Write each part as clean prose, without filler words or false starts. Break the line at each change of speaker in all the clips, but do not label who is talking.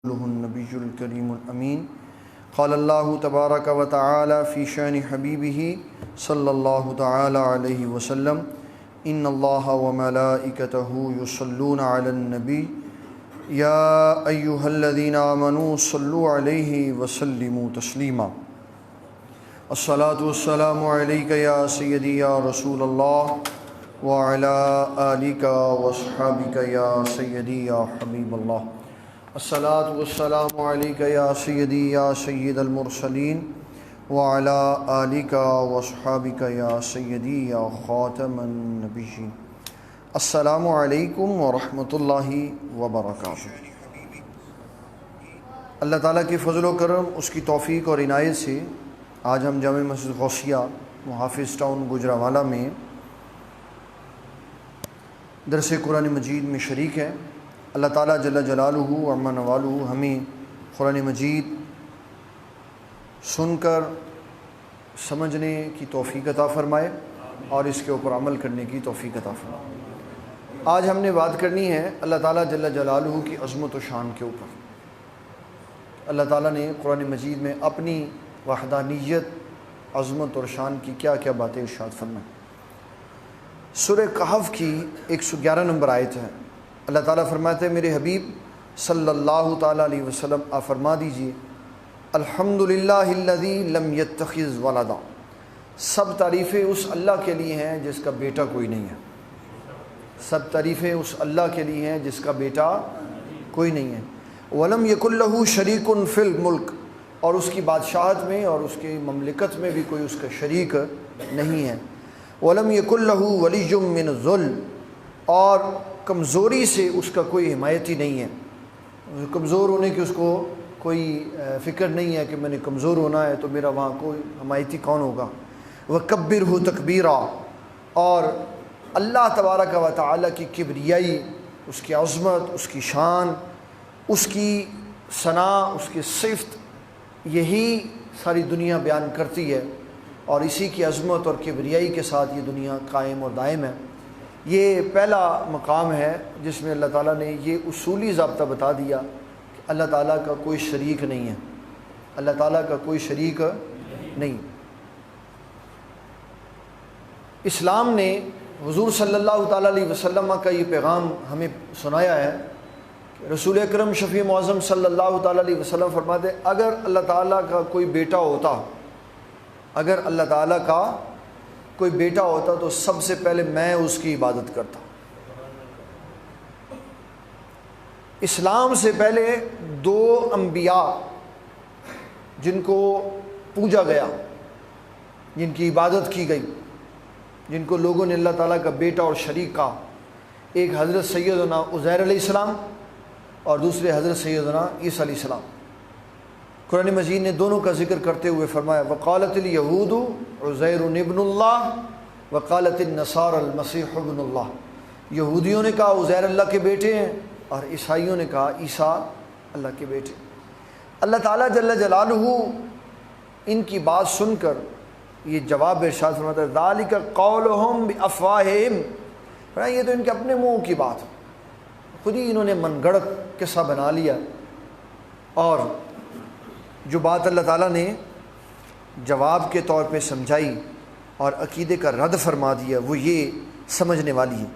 النبی الکریم الامین قال اللہ تبارک و تعالی فی شان حبیبہ صلی اللہ تعالی علیہ وسلم ان اللہ وملائکتہ یصلون علی النبی یا ایہا الذین آمنوا صلوا علیہ وسلموا تسلیما الصلاۃ والسلام علیک یا سیدی یا رسول اللہ وعلی آلک واصحابک یا سیدی یا حبیب اللہ الصلاۃ والسلام علیک یا سیدی یا سید المرسلین وعلی آلک واصحابک یا سیدی یا خاتم النبیین السلام علیکم ورحمۃ اللہ وبرکاتہ۔ اللہ تعالیٰ کی فضل و کرم، اس کی توفیق اور عنایت سے آج ہم جامع مسجد غوثیہ محافظ ٹاؤن گوجرانوالہ میں درس قرآن مجید میں شریک ہیں۔ اللہ تعالیٰ جل جلالہ عما نوالہ ہمیں قرآن مجید سن کر سمجھنے کی توفیق عطا فرمائے اور اس کے اوپر عمل کرنے کی توفیق عطا فرمائے۔ آج ہم نے بات کرنی ہے اللہ تعالیٰ جل جلالہ کی عظمت و شان کے اوپر۔ اللہ تعالیٰ نے قرآن مجید میں اپنی وحدانیت، عظمت اور شان کی کیا کیا باتیں ارشاد فرمائیں۔ سورہ کہف کی 111 نمبر آیت ہے۔ اللہ تعالیٰ فرماتے ہیں میرے حبیب صلی اللہ تعالیٰ علیہ وسلم آپ فرما دیجئے الحمدللہ الذی لم یتخذ ولدا، سب تعریفیں اس اللہ کے لیے ہیں جس کا بیٹا کوئی نہیں ہے۔ سب تعریفیں اس اللہ کے لیے ہیں جس کا بیٹا کوئی نہیں ہے۔ ولم یکن لہ شریک فی الملک، اور اس کی بادشاہت میں اور اس کی مملکت میں بھی کوئی اس کا شریک نہیں ہے۔ ولم یکن لہ ولی من الذل، اور کمزوری سے اس کا کوئی حمایتی نہیں ہے۔ کمزور ہونے کی اس کو کوئی فکر نہیں ہے کہ میں نے کمزور ہونا ہے تو میرا وہاں کوئی حمایتی کون ہوگا۔ وَكَبِّرْهُ تَكْبِيرًا، اور اللہ تبارک و تعالیٰ کی کبریائی، اس کی عظمت، اس کی شان، اس کی ثنا، اس کی صفت، یہی ساری دنیا بیان کرتی ہے، اور اسی کی عظمت اور کبریائی کے ساتھ یہ دنیا قائم اور دائم ہے۔ یہ پہلا مقام ہے جس میں اللہ تعالیٰ نے یہ اصولی ضابطہ بتا دیا کہ اللہ تعالیٰ کا کوئی شریک نہیں ہے۔ اللہ تعالیٰ کا کوئی شریک نہیں۔ اسلام نے حضور صلی اللہ تعالیٰ علیہ وسلم کا یہ پیغام ہمیں سنایا ہے کہ رسول اکرم شفیع معظم صلی اللہ تعالیٰ علیہ وسلم فرماتے ہیں اگر اللہ تعالیٰ کا کوئی بیٹا ہوتا، اگر اللہ تعالیٰ کا کوئی بیٹا ہوتا تو سب سے پہلے میں اس کی عبادت کرتا۔ اسلام سے پہلے دو انبیاء جن کو پوجا گیا، جن کی عبادت کی گئی، جن کو لوگوں نے اللہ تعالیٰ کا بیٹا اور شریک کہا، ایک حضرت سیدنا عزیر علیہ السلام اور دوسرے حضرت سیدنا عیسیٰ علیہ السلام۔ قرآن مجید نے دونوں کا ذکر کرتے ہوئے فرمایا وقالت الیہود عزیر ابن اللہ وقالت النصارى المسیح ابن اللہ، یہودیوں نے کہا عزیر اللہ کے بیٹے ہیں اور عیسائیوں نے کہا عیسیٰ اللہ کے بیٹے۔ اللہ تعالیٰ جل جلالہ ان کی بات سن کر یہ جواب ارشاد فرماتا ہے ذالک قولہم بافواہہم، یہ تو ان کے اپنے منہ کی بات، خود ہی انہوں نے من گڑت قصہ بنا لیا، اور جو بات اللہ تعالیٰ نے جواب کے طور پہ سمجھائی اور عقیدے کا رد فرما دیا وہ یہ سمجھنے والی ہے۔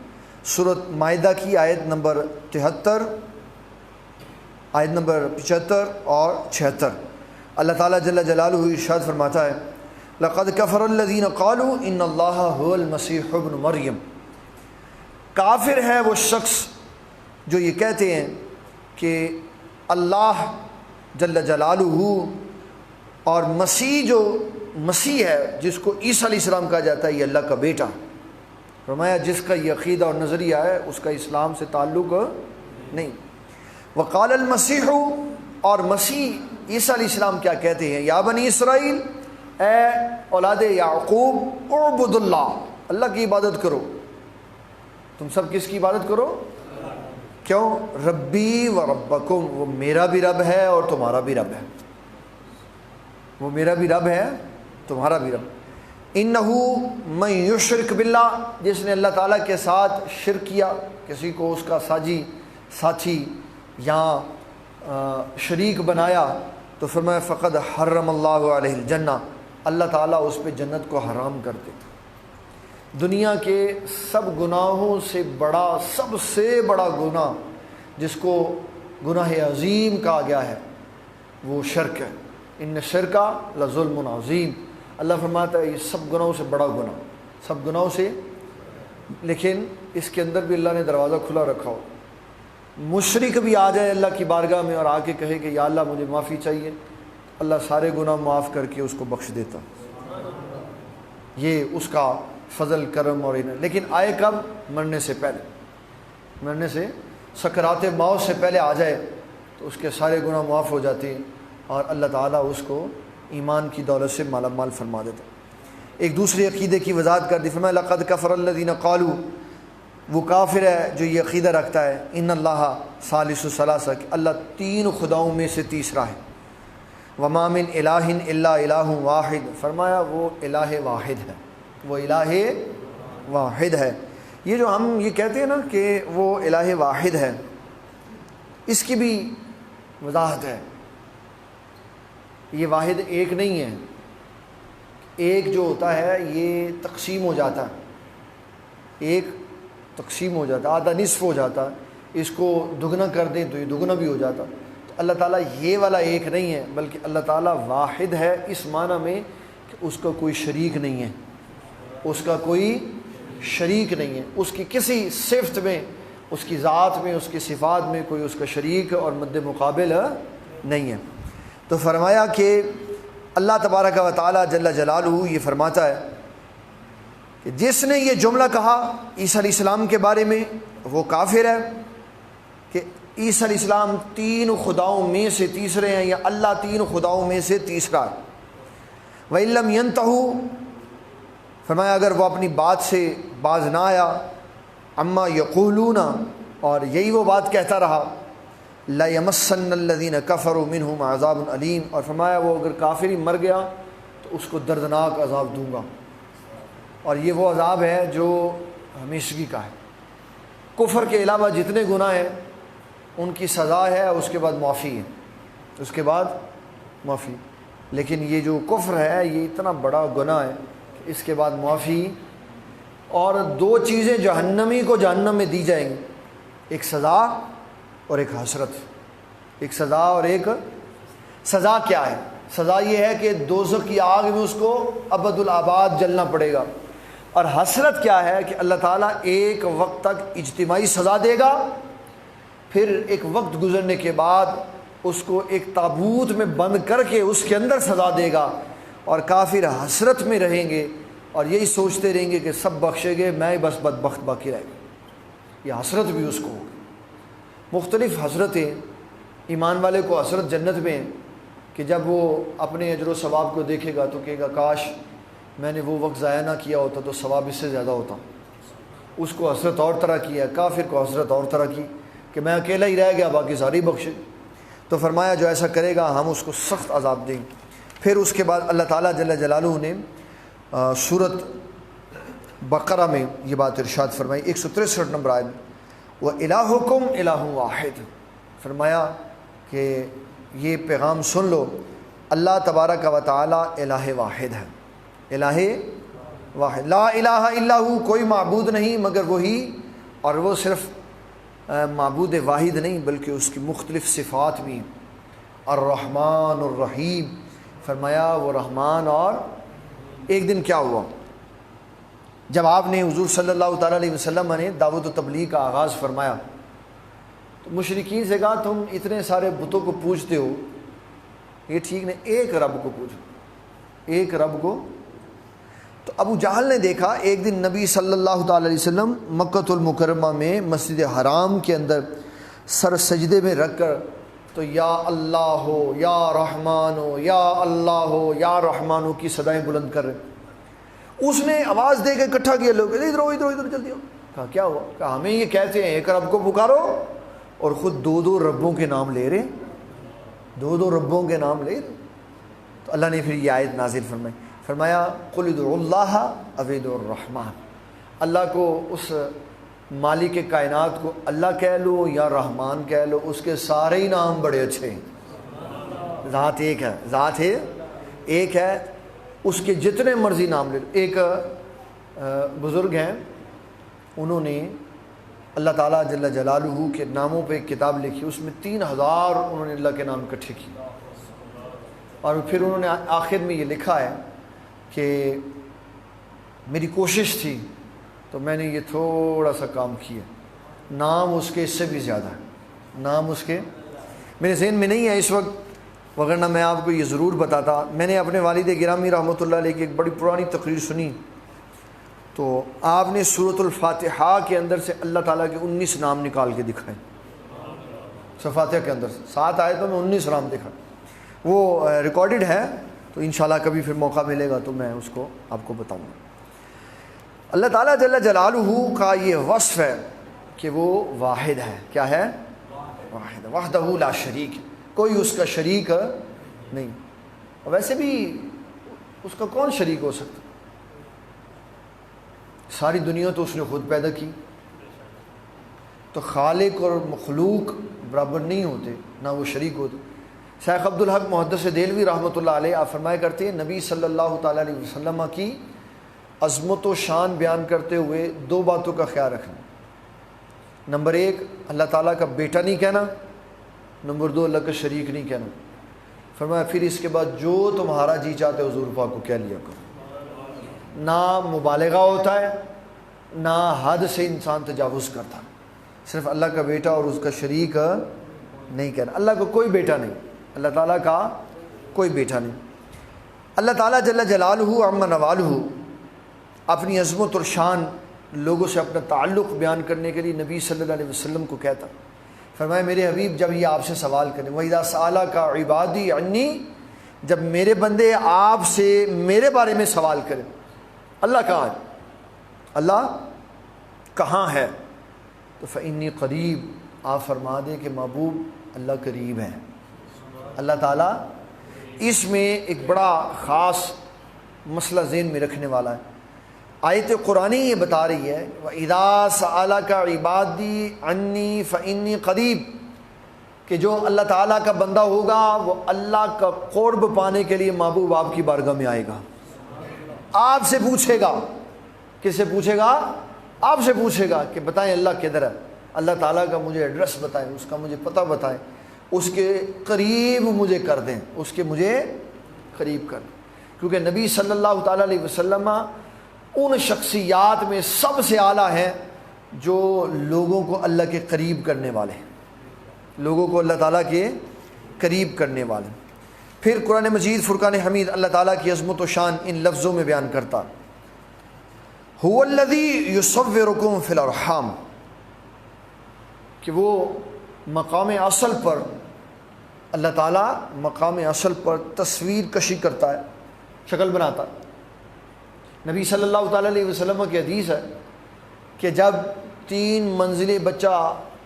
سورۃ مائدہ کی آیت نمبر 73، آیت نمبر 75 اور 76، اللہ تعالیٰ جل جلالہ ارشاد فرماتا ہے لقد کفر الذین قالوا ان اللہ هو المسیح ابن مریم، کافر ہے وہ شخص جو یہ کہتے ہیں کہ اللہ جل جلالہ اور مسیح، جو مسیح ہے جس کو عیسیٰ علیہ السلام کہا جاتا ہے، یہ اللہ کا بیٹا۔ فرمایا جس کا یہ عقیدہ اور نظریہ ہے اس کا اسلام سے تعلق نہیں۔ وقال المسیح، اور مسیح عیسیٰ علیہ السلام کیا کہتے ہیں یا بنی اسرائیل، اے اولاد یعقوب اعبدوا اللہ، اللہ کی عبادت کرو۔ تم سب کس کی عبادت کرو؟ کیوں؟ ربی و ربکم، وہ میرا بھی رب ہے اور تمہارا بھی رب ہے، وہ میرا بھی رب ہے تمہارا بھی رب۔ انہو من یشرک باللہ، جس نے اللہ تعالیٰ کے ساتھ شرک کیا، کسی کو اس کا ساجی ساتھی یا شریک بنایا تو فرمایا فقد حرم اللہ علیہ الجنہ، اللہ تعالیٰ اس پہ جنت کو حرام کر دے۔ دنیا کے سب گناہوں سے بڑا، سب سے بڑا گناہ جس کو گناہ عظیم کہا گیا ہے وہ شرک ہے۔ ان شرک لظلم عظیم، اللہ فرماتا ہے یہ سب گناہوں سے بڑا گناہ، سب گناہوں سے، لیکن اس کے اندر بھی اللہ نے دروازہ کھلا رکھا ہو۔ مشرک بھی آ جائے اللہ کی بارگاہ میں اور آ کے کہے کہ یا اللہ مجھے معافی چاہیے، اللہ سارے گناہ معاف کر کے اس کو بخش دیتا۔ یہ اس کا فضل کرم اور انعام، لیکن آئے کب؟ مرنے سے پہلے، مرنے سے، سکرات موت سے پہلے آ جائے تو اس کے سارے گناہ معاف ہو جاتے ہیں اور اللہ تعالیٰ اس کو ایمان کی دولت سے مالا مال فرما دیتا۔ ایک دوسرے عقیدے کی وضاحت کر دی، فرمایا لقد کفر الذین قالوا، وہ کافر ہے جو یہ عقیدہ رکھتا ہے ان اللہ ثالث ثلاثہ، کہ اللہ تین خداؤں میں سے تیسرا ہے، وما من الہ الا الہ واحد، فرمایا وہ الہ واحد ہے، وہ الہ واحد ہے۔ یہ جو ہم یہ کہتے ہیں نا کہ وہ الہ واحد ہے، اس کی بھی وضاحت ہے۔ یہ واحد ایک نہیں ہے، ایک جو ہوتا ہے یہ تقسیم ہو جاتا ہے، ایک تقسیم ہو جاتا ہے، آدھا نصف ہو جاتا ہے، اس کو دگنا کر دیں تو یہ دگنا بھی ہو جاتا۔ تو اللہ تعالیٰ یہ والا ایک نہیں ہے، بلکہ اللہ تعالیٰ واحد ہے اس معنی میں کہ اس کا کوئی شریک نہیں ہے، اس کا کوئی شریک نہیں ہے، اس کی کسی صفت میں، اس کی ذات میں، اس کی صفات میں کوئی اس کا شریک اور مد مقابل نہیں ہے۔ تو فرمایا کہ اللہ تبارک و تعالیٰ جل جلالہ یہ فرماتا ہے کہ جس نے یہ جملہ کہا عیسیٰ علیہ السلام کے بارے میں وہ کافر ہے، کہ عیسیٰ علیہ السلام تین خداؤں میں سے تیسرے ہیں، یا اللہ تین خداؤں میں سے تیسرا ہے۔ وَإِن لَّمْ يَنْتَهُوا، فرمایا اگر وہ اپنی بات سے باز نہ آیا، اما یقولون، اور یہی وہ بات کہتا رہا، لَيَمَسَّنَّ الَّذِينَ كَفَرُوا مِنْهُمْ عَذَابٌ أَلِيمٌ، اور فرمایا وہ اگر کافر ہی مر گیا تو اس کو دردناک عذاب دوں گا، اور یہ وہ عذاب ہے جو ہمیشگی کا ہے۔ کفر کے علاوہ جتنے گناہ ہیں ان کی سزا ہے، اس کے بعد معافی ہے، اس کے بعد معافی، لیکن یہ جو کفر ہے یہ اتنا بڑا گناہ ہے کہ اس کے بعد معافی، اور دو چیزیں جہنمی کو جہنم میں دی جائیں گی، ایک سزا اور ایک حسرت، ایک سزا اور ایک، سزا کیا ہے؟ سزا یہ ہے کہ دوزخ کی آگ میں اس کو ابد الآباد جلنا پڑے گا، اور حسرت کیا ہے کہ اللہ تعالیٰ ایک وقت تک اجتماعی سزا دے گا، پھر ایک وقت گزرنے کے بعد اس کو ایک تابوت میں بند کر کے اس کے اندر سزا دے گا، اور کافر حسرت میں رہیں گے اور یہی سوچتے رہیں گے کہ سب بخشے گے، میں بس بدبخت باقی رہ گا۔ یہ حسرت بھی اس کو ہوگی، مختلف حسرتیں۔ ایمان والے کو حسرت جنت میں ہے کہ جب وہ اپنے اجر و ثواب کو دیکھے گا تو کہے گا کاش میں نے وہ وقت ضائع نہ کیا ہوتا تو ثواب اس سے زیادہ ہوتا۔ اس کو حسرت اور طرح کی ہے، کافر کو حسرت اور طرح کی کہ میں اکیلا ہی رہ گیا، باقی ساری بخشے۔ تو فرمایا جو ایسا کرے گا ہم اس کو سخت عذاب دیں گے۔ پھر اس کے بعد اللہ تعالیٰ جل جلالہ نے سورۃ بقرہ میں یہ بات ارشاد فرمائی، 163 نمبر آیت، وَإِلَٰهُكُمْ إِلَٰهٌ وَاحِدٌ، فرمایا کہ یہ پیغام سن لو، اللہ تبارک و تعالیٰ الہ واحد ہے، الہ واحد، لا الہ الا ہو، کوئی معبود نہیں مگر وہی، اور وہ صرف معبود واحد نہیں بلکہ اس کی مختلف صفات بھی ہیں، الرحمن الرحیم، فرمایا وہ رحمان۔ اور ایک دن کیا ہوا جب آپ نے حضور صلی اللہ تعالیٰ علیہ وسلم نے دعوت و تبلیغ کا آغاز فرمایا تو مشرکین سے کہا تم اتنے سارے بتوں کو پوجتے ہو، یہ ٹھیک نہیں، ایک رب کو پوجو، ایک رب کو۔ تو ابو جہل نے دیکھا ایک دن نبی صلی اللہ تعالیٰ علیہ وسلم مکۃ المکرمہ میں مسجد حرام کے اندر سر سجدے میں رکھ کر تو یا اللہ ہو یا رحمان ہو یا اللہ ہو یا رحمان ہو کی صدائیں بلند کر رہے۔ اس نے آواز دے کے اکٹھا کیا لوگ، ادھر ادھر ادھر جلدی ہو۔ کہا کیا ہوا؟ کہا ہمیں یہ کہتے ہیں ایک رب کو پکارو اور خود دو دو ربوں کے نام لے رہے، دو دو ربوں کے نام لے رہے۔ تو اللہ نے پھر یہ آیت نازل فرمائی، فرمایا قل ادعوا اللہ او ادعوا الرحمن، اللہ کو اس مالک کائنات کو اللہ کہہ لو یا رحمان کہہ لو، اس کے سارے ہی نام بڑے اچھے ہیں۔ ذات ایک ہے، ذات ہے ایک ہے، اس کے جتنے مرضی نام لے لو۔ ایک بزرگ ہیں، انہوں نے اللہ تعالیٰ جل جلالہ کے ناموں پہ ایک کتاب لکھی، اس میں 3000 انہوں نے اللہ کے نام اکٹھے کیے، اور پھر انہوں نے آخر میں یہ لکھا ہے کہ میری کوشش تھی تو میں نے یہ تھوڑا سا کام کیا، نام اس کے اس سے بھی زیادہ ہے، نام اس کے میرے ذہن میں نہیں ہے اس وقت، وگرنہ میں آپ کو یہ ضرور بتاتا۔ میں نے اپنے والد گرامی رحمۃ اللہ علیہ کی ایک بڑی پرانی تقریر سنی، تو آپ نے سورۃ الفاتحہ کے اندر سے اللہ تعالیٰ کے 19 نام نکال کے دکھائے، فاتحہ کے اندر 7 آیتوں میں 19 نام دکھا، وہ ریکارڈڈ ہے، تو انشاءاللہ کبھی پھر موقع ملے گا تو میں اس کو آپ کو بتاؤں گا۔ اللہ تعالیٰ جل جلالہ کا یہ وصف ہے کہ وہ واحد ہے۔ کیا ہے؟ واحد، وحدہ لا شریک، کوئی اس کا شریک نہیں، اور ویسے بھی اس کا کون شریک ہو سکتا؟ ساری دنیا تو اس نے خود پیدا کی، تو خالق اور مخلوق برابر نہیں ہوتے، نہ وہ شریک ہوتے۔ شیخ عبدالحق محدث دہلوی رحمۃ اللہ علیہ آپ فرمایا کرتے ہیں، نبی صلی اللہ تعالیٰ علیہ وسلم کی عظمت و شان بیان کرتے ہوئے 2 باتوں کا خیال رکھنا۔ نمبر 1، اللہ تعالیٰ کا بیٹا نہیں کہنا، نمبر 2، اللہ کا شریک نہیں کہنا۔ فرمایا پھر اس کے بعد جو تمہارا جی چاہتے حضور پاک کو کہہ لیا کرو، نہ مبالغہ ہوتا ہے، نہ حد سے انسان تجاوز کرتا، صرف اللہ کا بیٹا اور اس کا شریک نہیں کہنا۔ اللہ کا کوئی بیٹا نہیں، اللہ تعالیٰ کا کوئی بیٹا نہیں۔ اللہ تعالیٰ جل جلالہ عما نوالہ اپنی عظمت اور شان لوگوں سے اپنا تعلق بیان کرنے کے لیے نبی صلی اللہ علیہ وسلم کو کہتا، فرمایا میرے حبیب جب یہ آپ سے سوال کریں، وَإِذَا سَأَلَكَ عِبَادِي عَنِّي، جب میرے بندے آپ سے میرے بارے میں سوال کریں، اللہ کہاں ہے، اللہ کہاں ہے، تو فَإِنِّي قریب، آپ فرما دیں کہ محبوب اللہ قریب ہے۔ اللہ تعالیٰ اس میں ایک بڑا خاص مسئلہ ذہن میں رکھنے والا ہے۔ آیت قرآنی یہ بتا رہی ہے وَإِذَا سَأَلَكَ عِبَادِي عَنِّي فَإِنِّي قریب، کہ جو اللہ تعالیٰ کا بندہ ہوگا وہ اللہ کا قرب پانے کے لیے محبوب آپ کی بارگاہ میں آئے گا، آپ سے پوچھے گا۔ کس سے پوچھے گا؟ آپ سے پوچھے گا کہ بتائیں اللہ کدھر ہے، اللہ تعالیٰ کا مجھے ایڈریس بتائیں، اس کا مجھے پتہ بتائیں، اس کے قریب مجھے کر دیں، اس کے مجھے قریب کر دیں، کیونکہ نبی صلی اللہ تعالیٰ علیہ وسلم ان شخصیات میں سب سے اعلیٰ ہیں جو لوگوں کو اللہ کے قریب کرنے والے ہیں، لوگوں کو اللہ تعالیٰ کے قریب کرنے والے۔ پھر قرآن مجید فرقان حمید اللہ تعالیٰ کی عظمت و شان ان لفظوں میں بیان کرتا، هو الذی یصورکم فی الارحام، کہ وہ مقام اصل پر، اللہ تعالیٰ مقام اصل پر تصویر کشی کرتا ہے، شکل بناتا ہے۔ نبی صلی اللہ تعالیٰ علیہ وسلم کی حدیث ہے کہ جب 3 منزلیں بچہ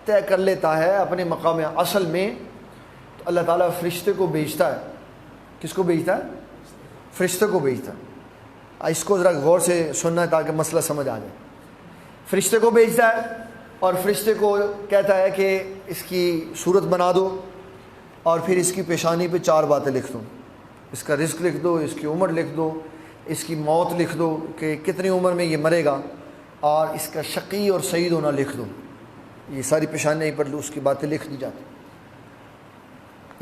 طے کر لیتا ہے اپنے مقام اصل میں، تو اللہ تعالیٰ فرشتے کو بھیجتا ہے۔ کس کو بھیجتا ہے؟ فرشتے کو بھیجتا ہے۔ اس کو ذرا غور سے سننا ہے تاکہ مسئلہ سمجھ آ جائے۔ فرشتے کو بھیجتا ہے اور فرشتے کو کہتا ہے کہ اس کی صورت بنا دو اور پھر اس کی پیشانی پہ 4 باتیں لکھ دو، اس کا رزق لکھ دو، اس کی عمر لکھ دو، اس کی موت لکھ دو کہ کتنی عمر میں یہ مرے گا، اور اس کا شقی اور سعید ہونا لکھ دو۔ یہ ساری پیشانی پر اس کی باتیں لکھ دی جاتی۔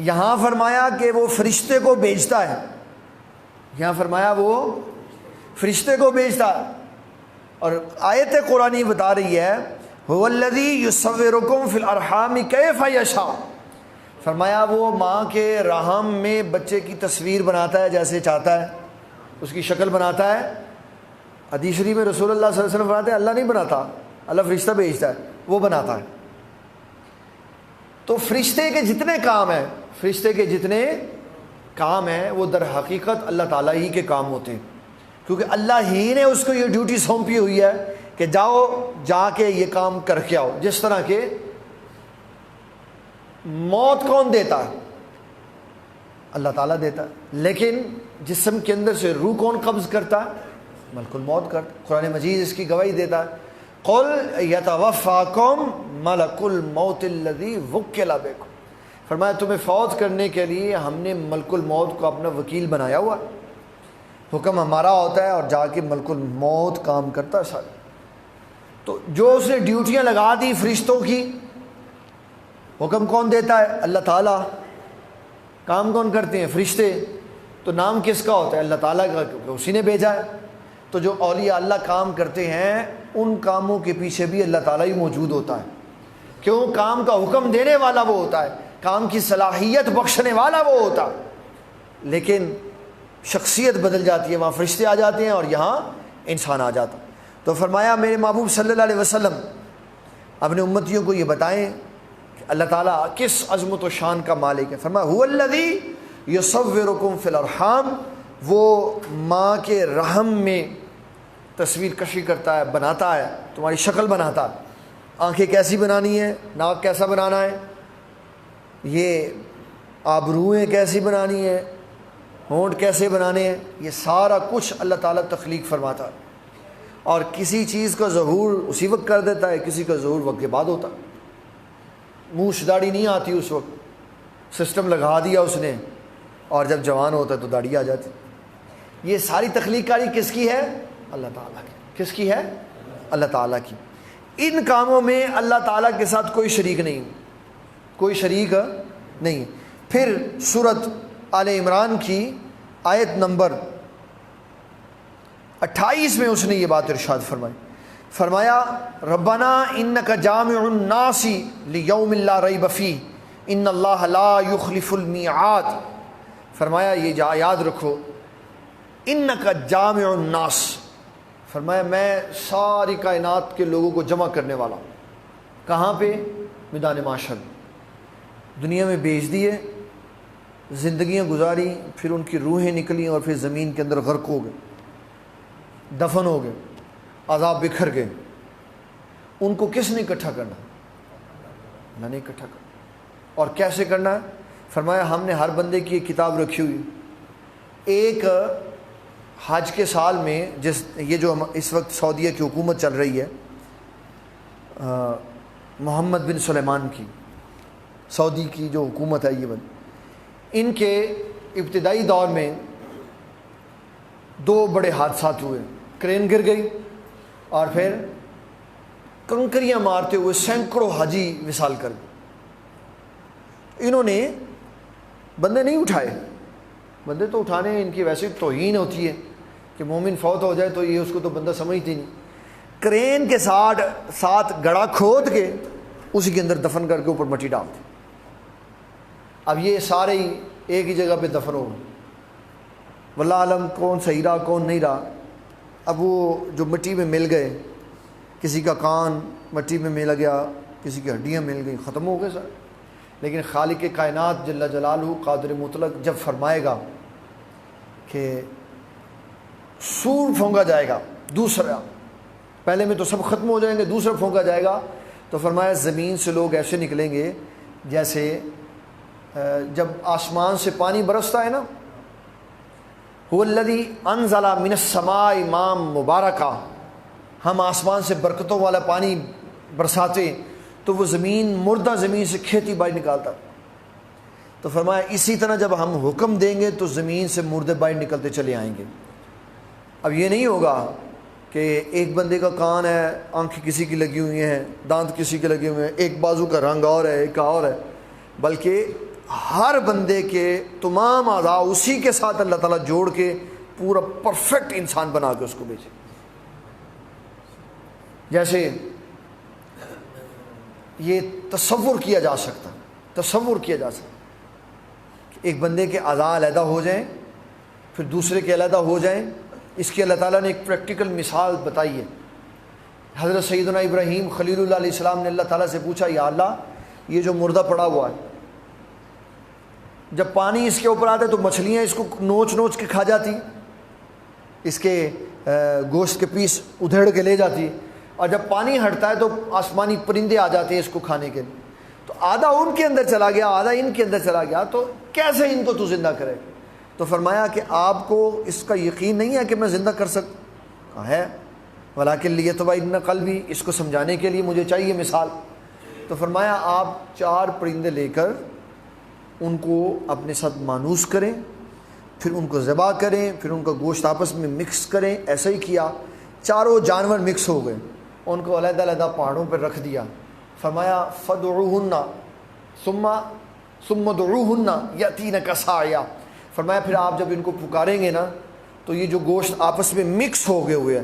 یہاں فرمایا کہ وہ فرشتے کو بھیجتا ہے، یہاں فرمایا وہ فرشتے کو بھیجتا ہے، اور آیت قرآنی بتا رہی ہے هو الذی یصورکم فی الارحام کیف یشاء، فرمایا وہ ماں کے رحم میں بچے کی تصویر بناتا ہے جیسے چاہتا ہے، اس کی شکل بناتا ہے۔ حدیث شریف میں رسول اللہ صلی اللہ علیہ وسلم فرماتے ہیں اللہ نہیں بناتا، اللہ فرشتہ بھیجتا ہے، وہ بناتا ہے۔ تو فرشتے کے جتنے کام ہیں، فرشتے کے جتنے کام ہیں وہ در حقیقت اللہ تعالیٰ ہی کے کام ہوتے ہیں، کیونکہ اللہ ہی نے اس کو یہ ڈیوٹی سونپی ہوئی ہے کہ جاؤ جا کے یہ کام کر کے آؤ۔ جس طرح کہ موت کون دیتا ہے؟ اللہ تعالیٰ دیتا ہے، لیکن جسم کے اندر سے روح کون قبض کرتا ہے؟ ملک الموت کرتا ہے۔ قرآن مجید اس کی گواہی دیتا ہے قل یتوفاکم ملک الموت الذی وکل بکم، فرمایا تمہیں فوت کرنے کے لیے ہم نے ملک الموت کو اپنا وکیل بنایا ہوا ہے، حکم ہمارا ہوتا ہے اور جا کے ملک الموت کام کرتا ہے سارا۔ تو جو اس نے ڈیوٹیاں لگا دی فرشتوں کی، حکم کون دیتا ہے؟ اللہ تعالیٰ۔ کام کون کرتے ہیں؟ فرشتے۔ تو نام کس کا ہوتا ہے؟ اللہ تعالیٰ کا، کیونکہ اسی نے بھیجا ہے۔ تو جو اولیاء اللہ کام کرتے ہیں ان کاموں کے پیچھے بھی اللہ تعالیٰ ہی موجود ہوتا ہے، کیوں؟ کام کا حکم دینے والا وہ ہوتا ہے، کام کی صلاحیت بخشنے والا وہ ہوتا ہے، لیکن شخصیت بدل جاتی ہے، وہاں فرشتے آ جاتے ہیں اور یہاں انسان آ جاتا ہے۔ تو فرمایا میرے محبوب صلی اللہ علیہ وسلم اپنے امتیوں کو یہ بتائیں کہ اللہ تعالیٰ کس عظمت و شان کا مالک ہے۔ فرمایا هو الذی یصورکم فی الارحام، وہ ماں کے رحم میں تصویر کشی کرتا ہے، بناتا ہے، تمہاری شکل بناتا ہے، آنکھیں کیسی بنانی ہے، ناک کیسا بنانا ہے، یہ آبروئیں کیسی بنانی ہے، ہونٹ کیسے بنانے ہیں، یہ سارا کچھ اللہ تعالیٰ تخلیق فرماتا ہے، اور کسی چیز کا ظہور اسی وقت کر دیتا ہے، کسی کا ظہور وقت کے بعد ہوتا ہے۔ منھ داڑھی نہیں آتی اس وقت، سسٹم لگا دیا اس نے، اور جب جوان ہوتا ہے تو داڑھی آ جاتی۔ یہ ساری تخلیق کاری کس کی ہے؟ اللہ تعالیٰ کی۔ کس کی ہے؟ اللہ تعالیٰ کی۔ ان کاموں میں اللہ تعالیٰ کے ساتھ کوئی شریک نہیں، کوئی شریک نہیں۔ پھر سورۃ آل عمران کی آیت نمبر 28 میں اس نے یہ بات ارشاد فرمائی، فرمایا ربنا انک جامع الناس لیوم لا ریب فیہ ان اللہ لا یخلف المیعاد۔ فرمایا یہ یاد رکھو، انک جامع الناس، فرمایا میں ساری کائنات کے لوگوں کو جمع کرنے والا ہوں۔ کہاں پہ؟ میدان معاشر۔ دنیا میں بھیج دیے، زندگیاں گزاری، پھر ان کی روحیں نکلیں اور پھر زمین کے اندر غرق ہو گئے، دفن ہو گئے، عذاب بکھر گئے۔ ان کو کس نے اکٹھا کرنا؟ اللہ نے اکٹھا کرنا۔ اور کیسے کرنا ہے؟ فرمایا ہم نے ہر بندے کی ایک کتاب رکھی ہوئی، ایک حج کے سال میں، یہ جو اس وقت سعودیہ کی حکومت چل رہی ہے، محمد بن سلیمان کی، سعودی کی جو حکومت ہے، یہ ان کے ابتدائی دور میں 2 بڑے حادثات ہوئے، کرین گر گئی اور پھر کنکریاں مارتے ہوئے سینکڑوں حاجی وصال کر گئے۔ انہوں نے بندے نہیں اٹھائے، بندے تو اٹھانے ان کی ویسے توہین ہوتی ہے کہ مومن فوت ہو جائے تو یہ اس کو تو بندہ سمجھتی نہیں۔ کرین کے ساتھ گڑھا کھود کے اسی کے اندر دفن کر کے اوپر مٹی ڈالتے۔ اب یہ سارے ہی ایک ہی جگہ پہ دفن ہو گئے، واللہ عالم کون صحیح رہا کون نہیں رہا۔ اب وہ جو مٹی میں مل گئے، کسی کا کان مٹی میں مل گیا، کسی کی ہڈیاں مل گئیں، ختم ہو گئے سر۔ لیکن خالق کائنات جل جلالہ قادر مطلق جب فرمائے گا کہ سور پھونکا جائے گا دوسرا، پہلے میں تو سب ختم ہو جائیں گے، دوسرا پھونکا جائے گا، تو فرمایا زمین سے لوگ ایسے نکلیں گے جیسے جب آسمان سے پانی برستا ہے نا، هو الذی انزل من السماء ماء مبارکا، ہم آسمان سے برکتوں والا پانی برساتے تو وہ زمین، مردہ زمین سے کھیتی باڑی نکالتا۔ تو فرمایا اسی طرح جب ہم حکم دیں گے تو زمین سے مردے باہر نکلتے چلے آئیں گے۔ اب یہ نہیں ہوگا کہ ایک بندے کا کان ہے، آنکھیں کسی کی لگی ہوئی ہیں، دانت کسی کے لگے ہوئے ہیں، ایک بازو کا رنگ اور ہے، ایک اور ہے، بلکہ ہر بندے کے تمام اعضاء اسی کے ساتھ اللہ تعالیٰ جوڑ کے پورا پرفیکٹ انسان بنا کے اس کو بھیجے۔ جیسے یہ تصور کیا جا سکتا، تصور کیا جا سکتا کہ ایک بندے کے اعضاء علیحدہ ہو جائیں پھر دوسرے کے علیحدہ ہو جائیں۔ اس کی اللہ تعالیٰ نے ایک پریکٹیکل مثال بتائی ہے۔ حضرت سیدنا ابراہیم خلیل اللہ علیہ السلام نے اللہ تعالیٰ سے پوچھا، یا اللہ یہ جو مردہ پڑا ہوا ہے، جب پانی اس کے اوپر آتا ہے تو مچھلیاں اس کو نوچ نوچ کے کھا جاتی، اس کے گوشت کے پیس ادھیڑ کے لے جاتی، اور جب پانی ہٹتا ہے تو آسمانی پرندے آ جاتے ہیں اس کو کھانے کے لیے۔ تو آدھا ان کے اندر چلا گیا، آدھا ان کے اندر چلا گیا، تو کیسے ان کو تو زندہ کرے؟ تو فرمایا کہ آپ کو اس کا یقین نہیں ہے کہ میں زندہ کر سکتا؟ کہا ہے۔ ولیکن لیطمئن قلبی، اس کو سمجھانے کے لیے مجھے چاہیے مثال. تو فرمایا آپ 4 پرندے لے کر ان کو اپنے ساتھ مانوس کریں، پھر ان کو ذبح کریں، پھر ان کا گوشت آپس میں مکس کریں. ایسا ہی کیا، چاروں جانور مکس ہو گئے، ان کو علیحدہ علیحدہ پہاڑوں پر رکھ دیا. فرمایا فدعوہن ثم دعوہن یأتینک سعیا. فرمایا پھر آپ جب ان کو پکاریں گے نا تو یہ جو گوشت آپس میں مکس ہو گئے ہوئے ہیں،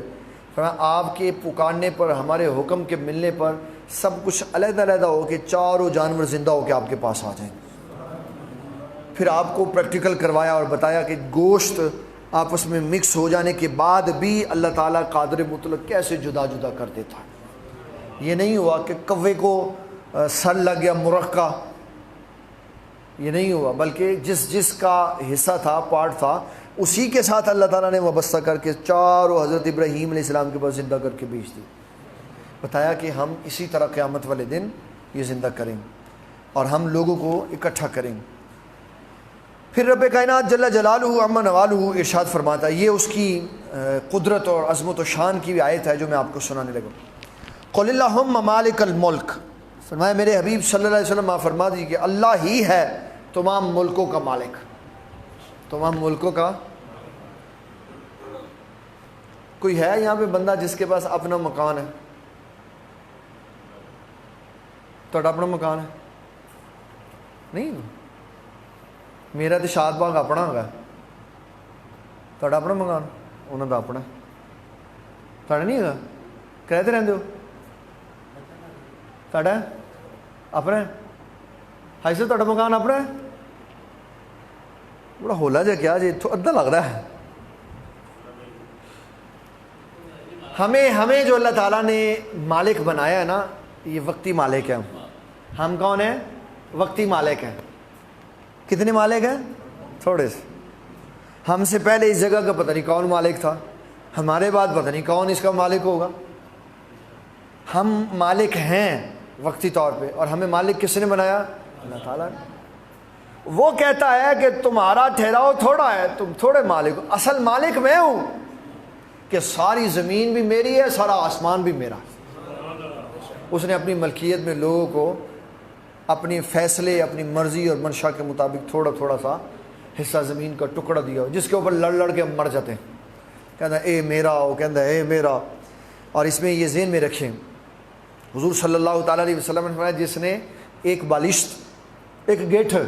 فرمایا آپ کے پکارنے پر، ہمارے حکم کے ملنے پر سب کچھ علیحدہ علیحدہ ہو کے چاروں جانور زندہ ہو کے آپ کے پاس آ جائیں. پھر آپ کو پریکٹیکل کروایا اور بتایا کہ گوشت آپس میں مکس ہو جانے کے بعد بھی اللہ تعالیٰ قادر مطلق کیسے جدا جدا کر دیتا ہے. یہ نہیں ہوا کہ کوے کو سر لگ گیا مرغ کا، یہ نہیں ہوا، بلکہ جس کا حصہ تھا، پارٹ تھا، اسی کے ساتھ اللہ تعالیٰ نے وابستہ کر کے چاروں حضرت ابراہیم علیہ السلام کے پاس زندہ کر کے بھیج دی. بتایا کہ ہم اسی طرح قیامت والے دن یہ زندہ کریں اور ہم لوگوں کو اکٹھا کریں. پھر رب کائنات جل جلالہ عما نوالہ ارشاد فرماتا ہے، یہ اس کی قدرت اور عظمت و شان کی بھی آیت ہے جو میں آپ کو سنانے لگا. قل اللہم مالک الملک، فرمایا میرے حبیب صلی اللہ علیہ وسلم آپ فرما دیجیے کہ اللہ ہی ہے تمام ملکوں کا مالک. تمام ملکوں کا کوئی ہے یہاں پہ بندہ جس کے پاس اپنا مکان ہے؟ تو اپنا مکان ہے نہیں؟ میرا تو شاد باغ اپنا ہوگا، تو اپنا مکان انہوں کا اپنا نہیں ہوگا، کہتے رہتے ہو تا اپنا ہائی سے تا مکان اپنا ہے. بڑا ہولا جا کیا جی ادھا لگ رہا ہے. ہمیں جو اللہ تعالیٰ نے مالک بنایا ہے نا، یہ وقتی مالک ہے. ہم کون ہیں؟ وقتی مالک ہیں. کتنے مالک ہیں؟ تھوڑے سے. ہم سے پہلے اس جگہ کا پتہ نہیں کون مالک تھا، ہمارے بعد پتہ نہیں کون اس کا مالک ہوگا. ہم مالک ہیں وقتی طور پہ، اور ہمیں مالک کس نے بنایا؟ اللہ تعالیٰ نے. وہ کہتا ہے کہ تمہارا ٹھہراؤ تھوڑا ہے، تم تھوڑے مالک ہو، اصل مالک میں ہوں کہ ساری زمین بھی میری ہے، سارا آسمان بھی میرا. اس نے اپنی ملکیت میں لوگوں کو اپنے فیصلے، اپنی مرضی اور منشا کے مطابق تھوڑا تھوڑا سا حصہ زمین کا ٹکڑا دیا ہو، جس کے اوپر لڑ کے مر جاتے ہیں. کہتا ہے اے میرا، وہ کہتا ہے اے میرا. اور اس میں یہ ذہن میں رکھیں، حضور صلی اللہ تعالیٰ علیہ وسلم نے فرمایا جس نے ایک بالشت، ایک گیٹھر،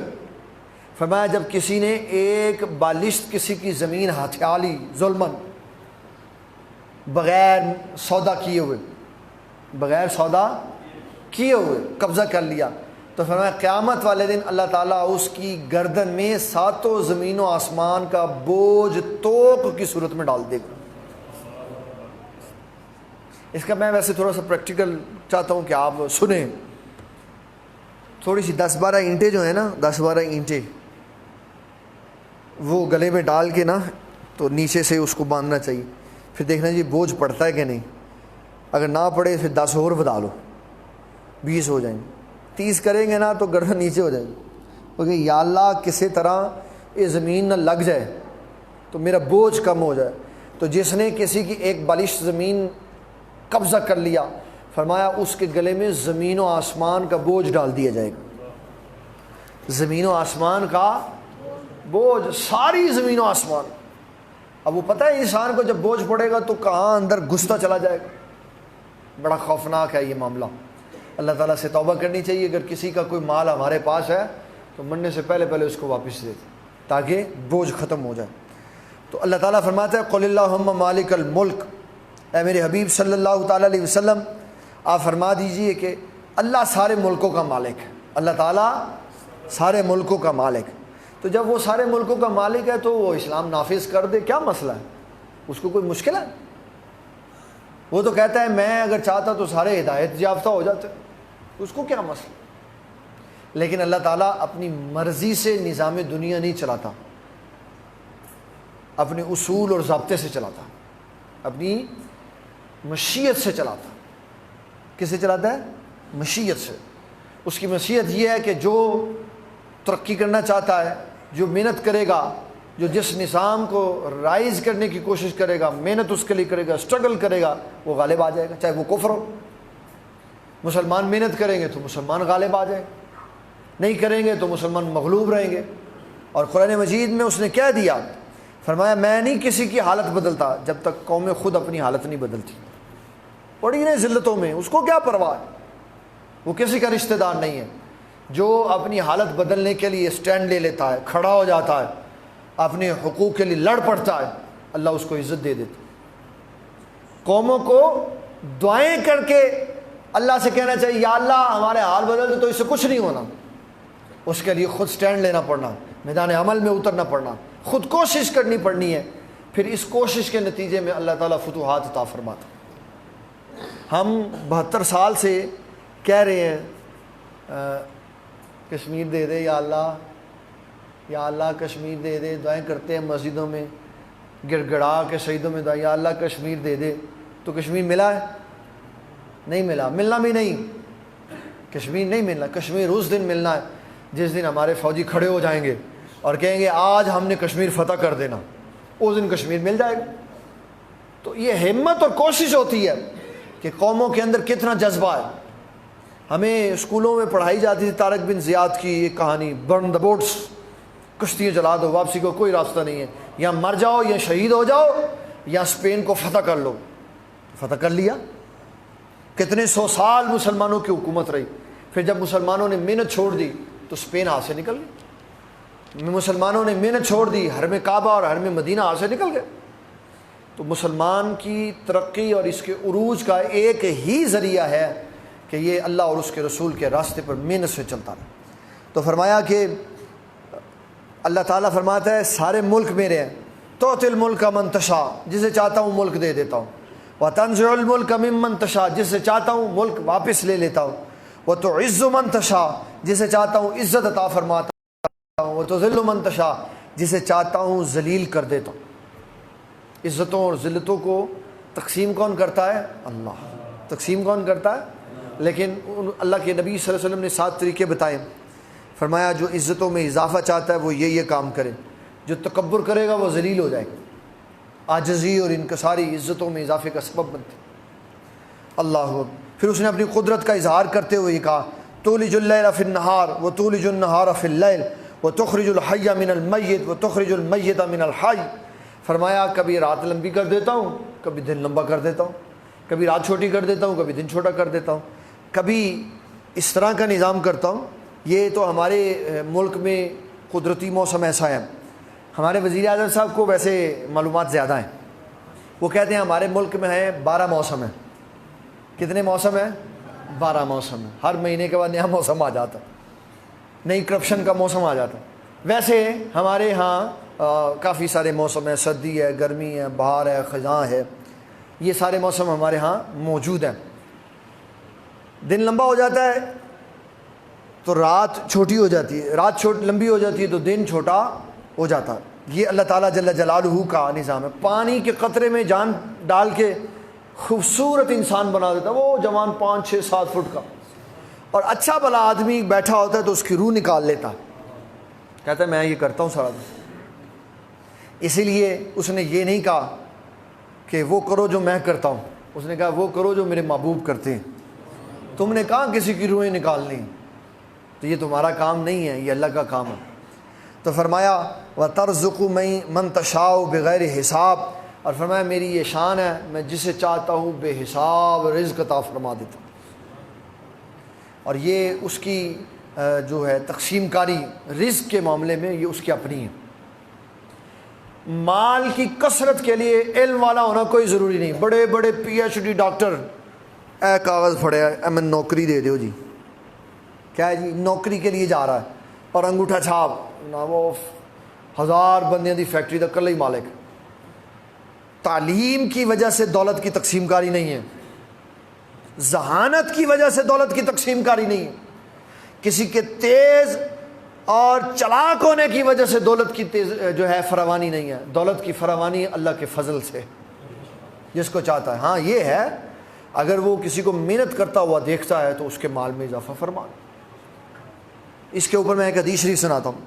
فرمایا جب کسی نے ایک بالشت کسی کی زمین ہتھیا لی ظلمن، بغیر سودا کیے ہوئے قبضہ کر لیا، تو فرمایا قیامت والے دن اللہ تعالیٰ اس کی گردن میں 7 زمین و آسمان کا بوجھ توق کی صورت میں ڈال دے گا. اس کا میں ویسے تھوڑا سا پریکٹیکل چاہتا ہوں کہ آپ سنیں. تھوڑی سی 10-12 اینٹیں جو ہیں نا، 10-12 اینٹیں وہ گلے میں ڈال کے نا تو نیچے سے اس کو باندھنا چاہیے. پھر دیکھنا جی بوجھ پڑتا ہے کہ نہیں. اگر نہ پڑے پھر 10 اور بتا لو، 20 ہو جائیں گے. 30 کریں گے نا تو گردن نیچے ہو جائے گی. کیونکہ یا اللہ کسی طرح یہ زمین نہ لگ جائے تو میرا بوجھ کم ہو جائے. تو جس نے کسی کی ایک بالش زمین قبضہ کر لیا، فرمایا اس کے گلے میں زمین و آسمان کا بوجھ ڈال دیا جائے گا. زمین و آسمان کا بوجھ، ساری زمین و آسمان. اب وہ پتہ ہے انسان کو جب بوجھ پڑے گا تو کہاں اندر گھستا چلا جائے گا. بڑا خوفناک ہے یہ معاملہ. اللہ تعالیٰ سے توبہ کرنی چاہیے. اگر کسی کا کوئی مال ہمارے پاس ہے تو مرنے سے پہلے اس کو واپس دے دیں تاکہ بوجھ ختم ہو جائے. تو اللہ تعالیٰ فرماتا ہے قل اللہم مالک الملک، اے میرے حبیب صلی اللہ تعالیٰ علیہ وسلم آپ فرما دیجئے کہ اللہ سارے ملکوں کا مالک ہے. اللہ تعالیٰ سارے ملکوں کا مالک. تو جب وہ سارے ملکوں کا مالک ہے تو وہ اسلام نافذ کر دے، کیا مسئلہ ہے؟ اس کو کوئی مشکل ہے؟ وہ تو کہتا ہے میں اگر چاہتا تو سارے ہدایت یافتہ ہو جاتے، اس کو کیا مسئلہ. لیکن اللہ تعالیٰ اپنی مرضی سے نظام دنیا نہیں چلاتا، اپنے اصول اور ضابطے سے چلاتا، اپنی مشیت سے چلاتا. کس سے چلاتا ہے؟ مشیت سے. اس کی مشیت یہ ہے کہ جو ترقی کرنا چاہتا ہے، جو محنت کرے گا، جو جس نظام کو رائز کرنے کی کوشش کرے گا، محنت اس کے لیے کرے گا، اسٹرگل کرے گا، وہ غالب آ جائے گا، چاہے وہ کفر ہو۔ مسلمان محنت کریں گے تو مسلمان غالب آ جائے گا، نہیں کریں گے تو مسلمان مغلوب رہیں گے۔ اور قرآن مجید میں اس نے کہہ دیا، فرمایا میں نہیں کسی کی حالت بدلتا جب تک قومیں خود اپنی حالت نہیں بدلتی۔ پڑی نہیں ذلتوں میں، اس کو کیا پرواہ ہے، وہ کسی کا رشتہ دار نہیں ہے۔ جو اپنی حالت بدلنے کے لیے سٹینڈ لے لیتا ہے، کھڑا ہو جاتا ہے، اپنے حقوق کے لیے لڑ پڑتا ہے، اللہ اس کو عزت دے دیتا۔ قوموں کو دعائیں کر کے اللہ سے کہنا چاہیے یا اللہ ہمارے حال بدل دے، تو اس سے کچھ نہیں ہونا۔ اس کے لیے خود سٹینڈ لینا پڑنا، میدان عمل میں اترنا پڑنا، خود کوشش کرنی پڑنی ہے، پھر اس کوشش کے نتیجے میں اللہ تعالیٰ فتوحات عطا فرماتا۔ ہم 72 سال سے کہہ رہے ہیں کشمیر دے دے یا اللہ، یا اللہ کشمیر دے دے، دعائیں کرتے ہیں مسجدوں میں گڑ گڑا کے شہیدوں میں دعائیں، یا اللہ کشمیر دے دے، تو کشمیر ملا ہے؟ نہیں ملا، ملنا بھی نہیں، کشمیر نہیں ملنا۔ کشمیر اس دن ملنا ہے جس دن ہمارے فوجی کھڑے ہو جائیں گے اور کہیں گے آج ہم نے کشمیر فتح کر دینا، اس دن کشمیر مل جائے گا۔ تو یہ ہمت اور کوشش ہوتی ہے کہ قوموں کے اندر کتنا جذبہ ہے۔ ہمیں اسکولوں میں پڑھائی جاتی تھی طارق بن زیاد کی ایک کہانی، برن دا بوٹس، کشتیاں جلا دو، واپسی کو کوئی راستہ نہیں ہے، یا مر جاؤ یا شہید ہو جاؤ یا اسپین کو فتح کر لو۔ فتح کر لیا، کتنے 100 سال مسلمانوں کی حکومت رہی، پھر جب مسلمانوں نے محنت چھوڑ دی تو اسپین ہاتھ سے نکل گئی، مسلمانوں نے محنت چھوڑ دی، حرم کعبہ اور حرم مدینہ ہاتھ سے نکل گئے۔ تو مسلمان کی ترقی اور اس کے عروج کا ایک ہی ذریعہ ہے کہ یہ اللہ اور اس کے رسول کے راستے پر محنت سے چلتا رہے۔ تو فرمایا کہ اللہ تعالیٰ فرماتا ہے سارے ملک میرے ہیں، تؤتی الملک من تشاء، جسے چاہتا ہوں ملک دے دیتا ہوں، وتنزع الملک ممن تشاء، جسے چاہتا ہوں ملک واپس لے لیتا ہوں، وتعز من تشاء، جسے چاہتا ہوں عزت عطا فرماتا ہوں، وتذل من تشاء، جسے چاہتا ہوں ذلیل کر دیتا ہوں۔ عزتوں اور ذلتوں کو تقسیم کون کرتا ہے؟ اللہ تقسیم کون کرتا ہے؟ لیکن اللہ کے نبی صلی اللہ علیہ وسلم نے 7 طریقے بتائے، فرمایا جو عزتوں میں اضافہ چاہتا ہے وہ یہ کام کرے، جو تکبر کرے گا وہ ذلیل ہو جائے گا، عاجزی اور انکساری عزتوں میں اضافے کا سبب بنتی۔ اللہ پھر اس نے اپنی قدرت کا اظہار کرتے ہوئے یہ کہا، تولج اللیل فی النہار وتولج النہار فی اللیل وتخرج الحی من المیت وتخرج المیت من الحی۔ فرمایا کبھی رات لمبی کر دیتا ہوں، کبھی دن لمبا کر دیتا ہوں، کبھی رات چھوٹی کر دیتا ہوں، کبھی دن چھوٹا کر دیتا ہوں، کبھی اس طرح کا نظام کرتا ہوں۔ یہ تو ہمارے ملک میں قدرتی موسم ایسا ہے۔ ہمارے وزیر اعظم صاحب کو ویسے معلومات زیادہ ہیں، وہ کہتے ہیں ہمارے ملک میں ہیں 12 موسم ہیں۔ کتنے موسم ہیں؟ 12 موسم ہیں، ہر مہینے کے بعد نیا موسم آ جاتا ہے، نئی کرپشن کا موسم آ جاتا ہے۔ ویسے ہمارے ہاں کافی سارے موسم ہیں، سردی ہے، گرمی ہے، بہار ہے، خزاں ہے، یہ سارے موسم ہمارے ہاں موجود ہیں۔ دن لمبا ہو جاتا ہے تو رات چھوٹی ہو جاتی ہے، رات لمبی ہو جاتی ہے تو دن چھوٹا ہو جاتا ہے۔ یہ اللہ تعالیٰ جل جلالہ کا نظام ہے۔ پانی کے قطرے میں جان ڈال کے خوبصورت انسان بنا دیتا ہے، وہ جوان 5 6 7 فٹ کا، اور اچھا بھلا آدمی بیٹھا ہوتا ہے تو اس کی روح نکال لیتا ہے، کہتا ہے میں یہ کرتا ہوں سارا دن۔ اسی لیے اس نے یہ نہیں کہا کہ وہ کرو جو میں کرتا ہوں، اس نے کہا وہ کرو جو میرے محبوب کرتے ہیں۔ تم نے کہا کسی کی روحیں نکالنی، تو یہ تمہارا کام نہیں ہے، یہ اللہ کا کام ہے۔ تو فرمایا وَتَرْزُقُ مَن تَشَاءُ بغیر حساب، اور فرمایا میری یہ شان ہے، میں جسے چاہتا ہوں بے حساب رزق عطا فرما دیتا ہوں۔ اور یہ اس کی جو ہے تقسیم کاری رزق کے معاملے میں یہ اس کی اپنی ہے۔ مال کی کثرت کے لیے علم والا ہونا کوئی ضروری نہیں۔ بڑے بڑے PhD ڈاکٹر اے کاغذ پھڑے میں نوکری دے دیو جی، کیا ہے جی نوکری کے لیے جا رہا ہے، اور انگوٹھا چھاپ نہ، وہ 1000 بندیاں دی فیکٹری دا کلے ہی مالک۔ تعلیم کی وجہ سے دولت کی تقسیم کاری نہیں ہے، ذہانت کی وجہ سے دولت کی تقسیم کاری نہیں ہے، کسی کے تیز اور چلاک ہونے کی وجہ سے دولت کی جو ہے فراوانی نہیں ہے۔ دولت کی فراوانی اللہ کے فضل سے جس کو چاہتا ہے۔ ہاں یہ ہے اگر وہ کسی کو محنت کرتا ہوا دیکھتا ہے تو اس کے مال میں اضافہ فرما۔ اس کے اوپر میں ایک حدیث شریف سناتا ہوں۔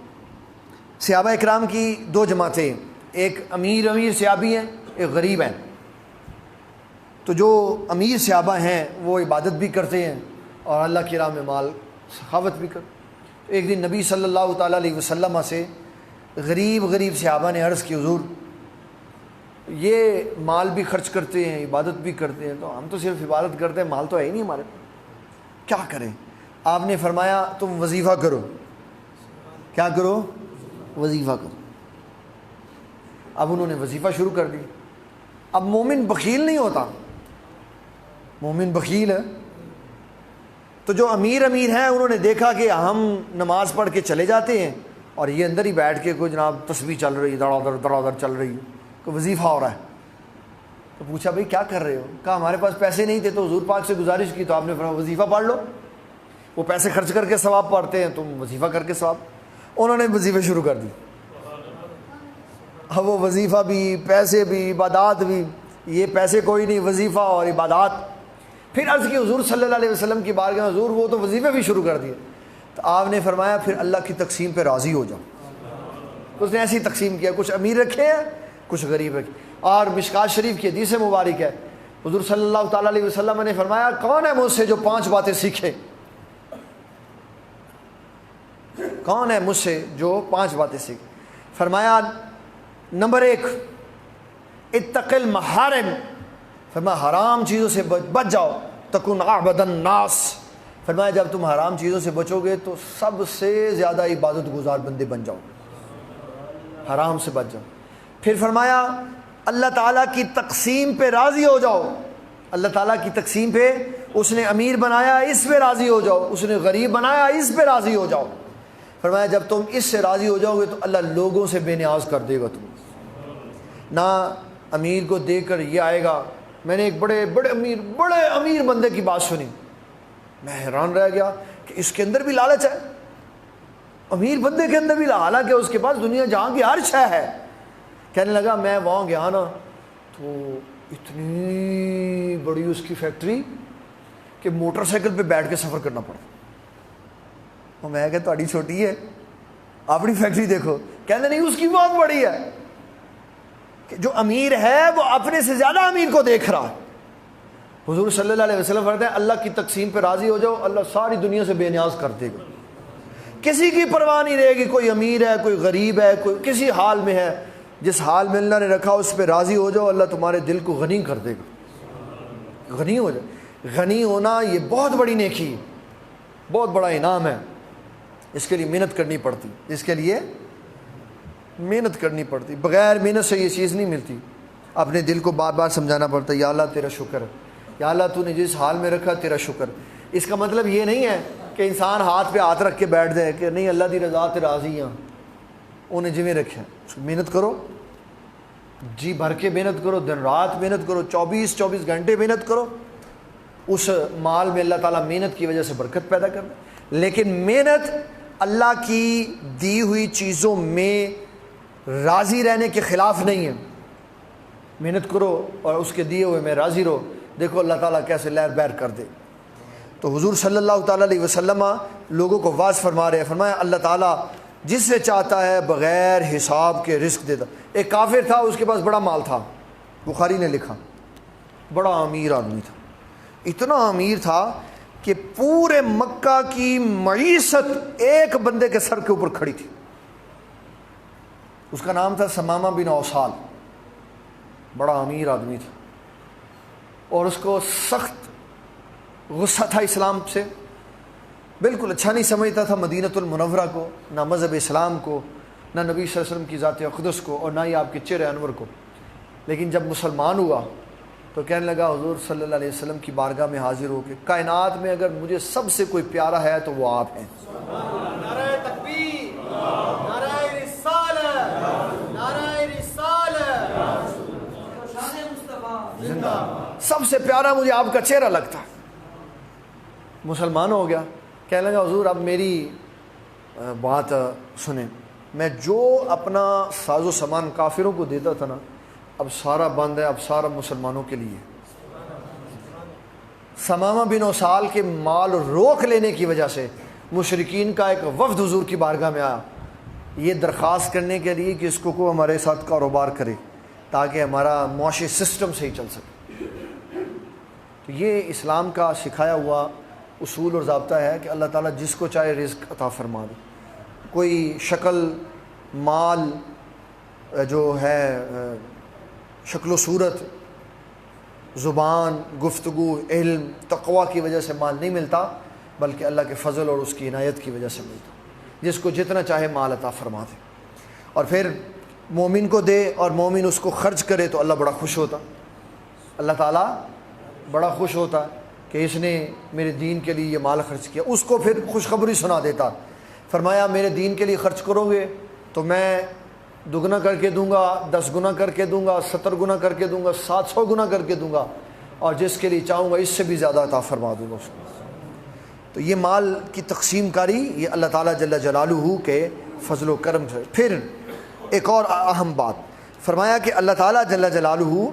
صحابہ اکرام کی دو جماعتیں، ایک امیر صحابی ہیں، ایک غریب ہیں۔ تو جو امیر صحابہ ہیں وہ عبادت بھی کرتے ہیں اور اللہ کی راہ میں مال سخاوت بھی کرتے۔ ایک دن نبی صلی اللہ تعالیٰ علیہ وسلم سے غریب صحابہ نے عرض کی، حضور یہ مال بھی خرچ کرتے ہیں، عبادت بھی کرتے ہیں، تو ہم تو صرف عبادت کرتے ہیں، مال تو ہے ہی نہیں ہمارے، کیا کریں؟ آپ نے فرمایا تم وظیفہ کرو۔ کیا کرو؟ وظیفہ کرو۔ اب انہوں نے وظیفہ شروع کر دی۔ اب مومن بخیل نہیں ہوتا، مومن بخیل ہے۔ تو جو امیر ہیں انہوں نے دیکھا کہ ہم نماز پڑھ کے چلے جاتے ہیں اور یہ اندر ہی بیٹھ کے کوئی جناب تسبیح چل رہی ہے، دڑا چل رہی ہے، کوئی وظیفہ ہو رہا ہے۔ تو پوچھا بھئی کیا کر رہے ہو؟ کہا ہمارے پاس پیسے نہیں تھے تو حضور پاک سے گزارش کی، تو آپ نے فرمایا وظیفہ پڑھ لو، وہ پیسے خرچ کر کے ثواب پڑھتے ہیں، تم وظیفہ کر کے ثواب۔ انہوں نے وظیفے شروع کر دی۔ اب وہ وظیفہ بھی، پیسے بھی، عبادات بھی، یہ پیسے کوئی نہیں، وظیفہ اور عبادات۔ پھر عرض کی حضور صلی اللہ علیہ وسلم کی بارگاہ میں، حضور وہ تو وظیفے بھی شروع کر دیے۔ تو آپ نے فرمایا پھر اللہ کی تقسیم پہ راضی ہو جاؤ۔ اس نے ایسی تقسیم کیا، کچھ امیر رکھے ہیں، کچھ غریب رکھے۔ اور مشکات شریف کی حدیث مبارک ہے، حضور صلی اللہ تعالیٰ علیہ وسلم نے فرمایا کون ہے مجھ سے جو 5 باتیں سیکھے؟ کون ہے مجھ سے جو 5 باتیں سیکھے؟ فرمایا نمبر 1 اتق المحارم، فرمایا حرام چیزوں سے بچ جاؤ، تکن اعبد الناس، فرمایا جب تم حرام چیزوں سے بچو گے تو سب سے زیادہ عبادت گزار بندے بن جاؤ، حرام سے بچ جاؤ۔ پھر فرمایا اللہ تعالیٰ کی تقسیم پہ راضی ہو جاؤ، اللہ تعالیٰ کی تقسیم پہ، اس نے امیر بنایا اس پہ راضی ہو جاؤ، اس نے غریب بنایا اس پہ راضی ہو جاؤ۔ فرمایا جب تم اس سے راضی ہو جاؤ گے تو اللہ لوگوں سے بے نیاز کر دے گا تم۔ نہ امیر کو دیکھ کر یہ آئے گا۔ میں نے ایک بڑے امیر بندے کی بات سنی، میں حیران رہ گیا کہ اس کے اندر بھی لالچ ہے، امیر بندے کے اندر بھی، حالانکہ اس کے پاس دنیا جہاں کی ہر شے ہے۔ کہنے لگا میں وہاں گیا نا تو اتنی بڑی اس کی فیکٹری کہ موٹر سائیکل پہ بیٹھ کے سفر کرنا پڑا۔ اور میں کہ تہاڈی چھوٹی ہے، اپنی فیکٹری دیکھو۔ کہنے نہیں اس کی بہت بڑی ہے، کہ جو امیر ہے وہ اپنے سے زیادہ امیر کو دیکھ رہا ہے۔ حضور صلی اللہ علیہ وسلم فرماتے ہیں اللہ کی تقسیم پہ راضی ہو جاؤ، اللہ ساری دنیا سے بے نیاز کر دے گا، کسی کی پرواہ نہیں رہے گی، کوئی امیر ہے، کوئی غریب ہے، کوئی کسی حال میں ہے، جس حال میں اللہ نے رکھا اس پہ راضی ہو جاؤ، اللہ تمہارے دل کو غنی کر دے گا۔ غنی ہو جائے، غنی ہونا یہ بہت بڑی نیکی، بہت بڑا انعام ہے۔ اس کے لیے محنت کرنی پڑتی، اس کے لیے محنت کرنی پڑتی، بغیر محنت سے یہ چیز نہیں ملتی۔ اپنے دل کو بار بار سمجھانا پڑتا ہے یا اللہ تیرا شکر ہے، یا اللہ تو نے جس حال میں رکھا تیرا شکر۔ اس کا مطلب یہ نہیں ہے کہ انسان ہاتھ پہ ہاتھ رکھ کے بیٹھ جائے کہ نہیں اللہ دی رضا تے راضی ہاں، انہیں جویں رکھا۔ محنت کرو، جی بھر کے محنت کرو، دن رات محنت کرو، 24 گھنٹے محنت کرو، اس مال میں اللہ تعالیٰ محنت کی وجہ سے برکت پیدا کر دے۔ لیکن محنت اللہ کی دی ہوئی چیزوں میں راضی رہنے کے خلاف نہیں ہے۔ محنت کرو اور اس کے دیے ہوئے میں راضی رہو، دیکھو اللہ تعالیٰ کیسے لہر بہر کر دے۔ تو حضور صلی اللہ تعالیٰ علیہ وسلم لوگوں کو واضح فرما رہے ہیں، فرمایا اللہ تعالیٰ جس سے چاہتا ہے بغیر حساب کے رزق دیتا۔ ایک کافر تھا، اس کے پاس بڑا مال تھا، بخاری نے لکھا، بڑا امیر آدمی تھا، اتنا امیر تھا کہ پورے مکہ کی معیشت ایک بندے کے سر کے اوپر کھڑی تھی۔ اس کا نام تھا سمامہ بن اوصال، بڑا امیر آدمی تھا، اور اس کو سخت غصہ تھا اسلام سے، بالکل اچھا نہیں سمجھتا تھا مدینۃ المنورہ کو، نہ مذہب اسلام کو، نہ نبی صلی اللہ علیہ وسلم کی ذات اقدس کو، اور نہ ہی آپ کے چہرے انور کو۔ لیکن جب مسلمان ہوا تو کہنے لگا حضور صلی اللہ علیہ وسلم کی بارگاہ میں حاضر ہو کے کائنات میں اگر مجھے سب سے کوئی پیارا ہے تو وہ آپ ہیں۔
نعرہ تکبیر، نعرہ رسالت، نعرہ رسالت، شان مصطفیٰ زندہ۔
سب سے پیارا مجھے آپ کا چہرہ لگتا ہے۔ مسلمان ہو گیا، کہنے لگا حضور اب میری بات سنیں، میں جو اپنا ساز و سامان کافروں کو دیتا تھا نا اب سارا بند ہے، اب سارا مسلمانوں کے لیے۔ سمامہ بن اوصال کے مال روک لینے کی وجہ سے مشرکین کا ایک وفد حضور کی بارگاہ میں آیا، یہ درخواست کرنے کے لیے کہ اس کو ہمارے ساتھ کاروبار کرے تاکہ ہمارا معاشی سسٹم صحیح چل سکے. تو یہ اسلام کا سکھایا ہوا اصول اور ضابطہ ہے کہ اللہ تعالیٰ جس کو چاہے رزق عطا فرما دے. کوئی شکل مال جو ہے شکل و صورت زبان گفتگو علم تقوی کی وجہ سے مال نہیں ملتا، بلکہ اللہ کے فضل اور اس کی عنایت کی وجہ سے ملتا. جس کو جتنا چاہے مال عطا فرما دے اور پھر مومن کو دے اور مومن اس کو خرچ کرے تو اللہ بڑا خوش ہوتا. اللہ تعالیٰ بڑا خوش ہوتا کہ اس نے میرے دین کے لیے یہ مال خرچ کیا. اس کو پھر خوشخبری سنا دیتا. فرمایا میرے دین کے لیے خرچ کرو گے تو میں دگنا کر کے دوں گا، 10 گنا کر کے دوں گا، 70 گنا کر کے دوں گا، 700 گنا کر کے دوں گا، اور جس کے لیے چاہوں گا اس سے بھی زیادہ عطا فرما دوں گا اس کو. تو یہ مال کی تقسیم کاری یہ اللہ تعالیٰ جل جلالہ کے فضل و کرم سے. پھر ایک اور اہم بات فرمایا کہ اللہ تعالیٰ جل جلالہ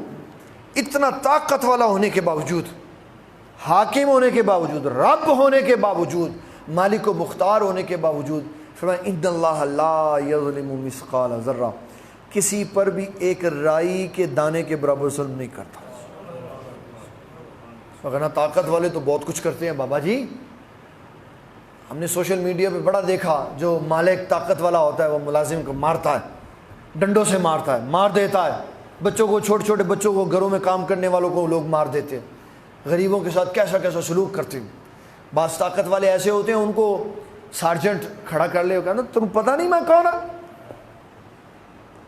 اتنا طاقت والا ہونے کے باوجود، حاکم ہونے کے باوجود، رب ہونے کے باوجود، مالک و مختار ہونے کے باوجود فرمایا ان اللہ لا یظلم مثقال ذرہ، کسی پر بھی ایک رائی کے دانے کے برابر ظلم نہیں کرتا. اگر طاقت والے تو بہت کچھ کرتے ہیں بابا جی. ہم نے سوشل میڈیا پہ بڑا دیکھا جو مالک طاقت والا ہوتا ہے وہ ملازم کو مارتا ہے، ڈنڈوں سے مارتا ہے، مار دیتا ہے. بچوں کو چھوٹے چھوٹے بچوں کو گھروں میں کام کرنے والوں کو لوگ مار دیتے ہیں. غریبوں کے ساتھ کیسا کیسا سلوک کرتے ہیں. بعض طاقت والے ایسے ہوتے ہیں ان کو سارجنٹ کھڑا کر لے کہنا تم پتہ نہیں میں کون ہوں.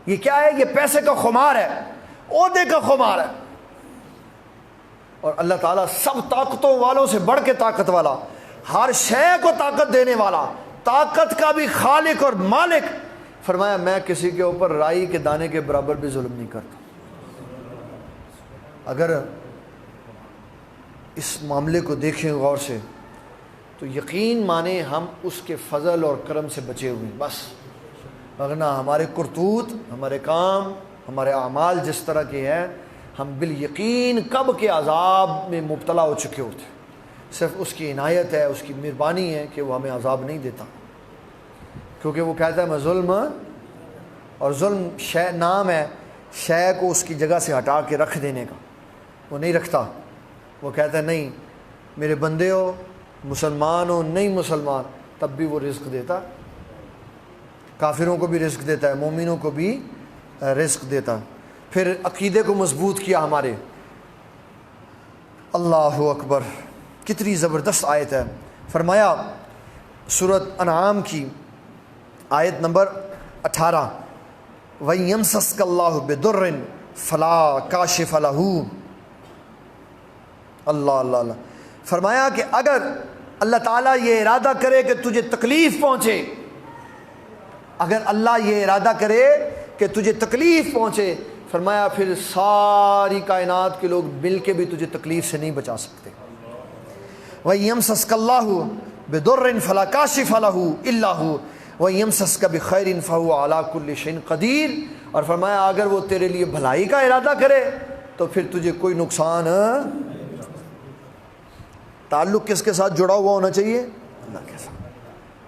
یہ کیا ہے؟ یہ پیسے کا خمار ہے، عہدے کا خمار ہے. اور اللہ تعالیٰ سب طاقتوں والوں سے بڑھ کے طاقت والا، ہر شے کو طاقت دینے والا، طاقت کا بھی خالق اور مالک. فرمایا میں کسی کے اوپر رائی کے دانے کے برابر بھی ظلم نہیں کرتا. اگر اس معاملے کو دیکھیں غور سے تو یقین مانے ہم اس کے فضل اور کرم سے بچے ہوئے ہیں بس. ورنہ ہمارے کرتوت، ہمارے کام، ہمارے اعمال جس طرح کے ہیں ہم بالیقین کب کے عذاب میں مبتلا ہو چکے ہوتے. صرف اس کی عنایت ہے، اس کی مہربانی ہے کہ وہ ہمیں عذاب نہیں دیتا. کیونکہ وہ کہتا ہے میں ظلم، اور ظلم شے نام ہے شے کو اس کی جگہ سے ہٹا کے رکھ دینے کا. وہ نہیں رکھتا. وہ کہتا ہے نہیں میرے بندے ہو، مسلمان ہو نہیں مسلمان، تب بھی وہ رزق دیتا. کافروں کو بھی رزق دیتا ہے، مومنوں کو بھی رزق دیتا. پھر عقیدے کو مضبوط کیا ہمارے. اللہ اکبر، کتنی زبردست آیت ہے. فرمایا سورۃ انعام کی آیت نمبر 18 وَيَمْسَسْكَ اللَّهُ بِضُرٍّ فَلَا كَاشِفَ لَهُ. اللہ اللہ اللہ. فرمایا کہ اگر اللہ تعالیٰ یہ ارادہ کرے کہ تجھے تکلیف پہنچے، اگر اللہ یہ ارادہ کرے کہ تجھے تکلیف پہنچے، فرمایا پھر ساری کائنات کے لوگ مل کے بھی تجھے تکلیف سے نہیں بچا سکتے. وَيَمْسَسْكَ اللَّهُ بِضُرٍّ فَلَا كَاشِفَ لَهُ إِلَّا هُوَ وَيَمْسَسْكَ بِخَيْرٍ فَهُوَ عَلَى كُلِّ شَيْءٍ قَدِيرٌ. اور فرمایا اگر وہ تیرے لیے بھلائی کا ارادہ کرے تو پھر تجھے کوئی نقصان. تعلق کس کے ساتھ جڑا ہوا ہونا چاہیے؟ اللہ کے ساتھ.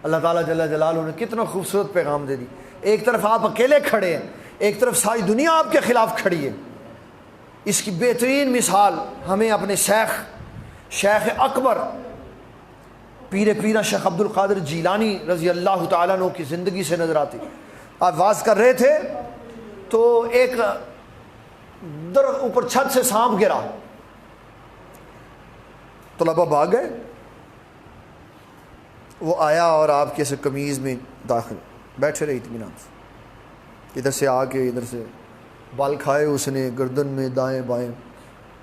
اللہ تعالیٰ جل جلالہ نے کتنا خوبصورت پیغام دے دی. ایک طرف آپ اکیلے کھڑے ہیں، ایک طرف ساری دنیا آپ کے خلاف کھڑی ہے. اس کی بہترین مثال ہمیں اپنے شیخ اکبر پیرا شیخ عبد القادر جیلانی رضی اللہ تعالیٰ عنہ کی زندگی سے نظر آتی. آپ واز کر رہے تھے تو ایک درخت اوپر چھت سے سانپ گرا، طلبہ بھاگ گئے. وہ آیا اور آپ کے قمیض میں داخل بیٹھے رہے اطمینان سے. ادھر سے آ کے ادھر سے بال کھائے اس نے، گردن میں دائیں بائیں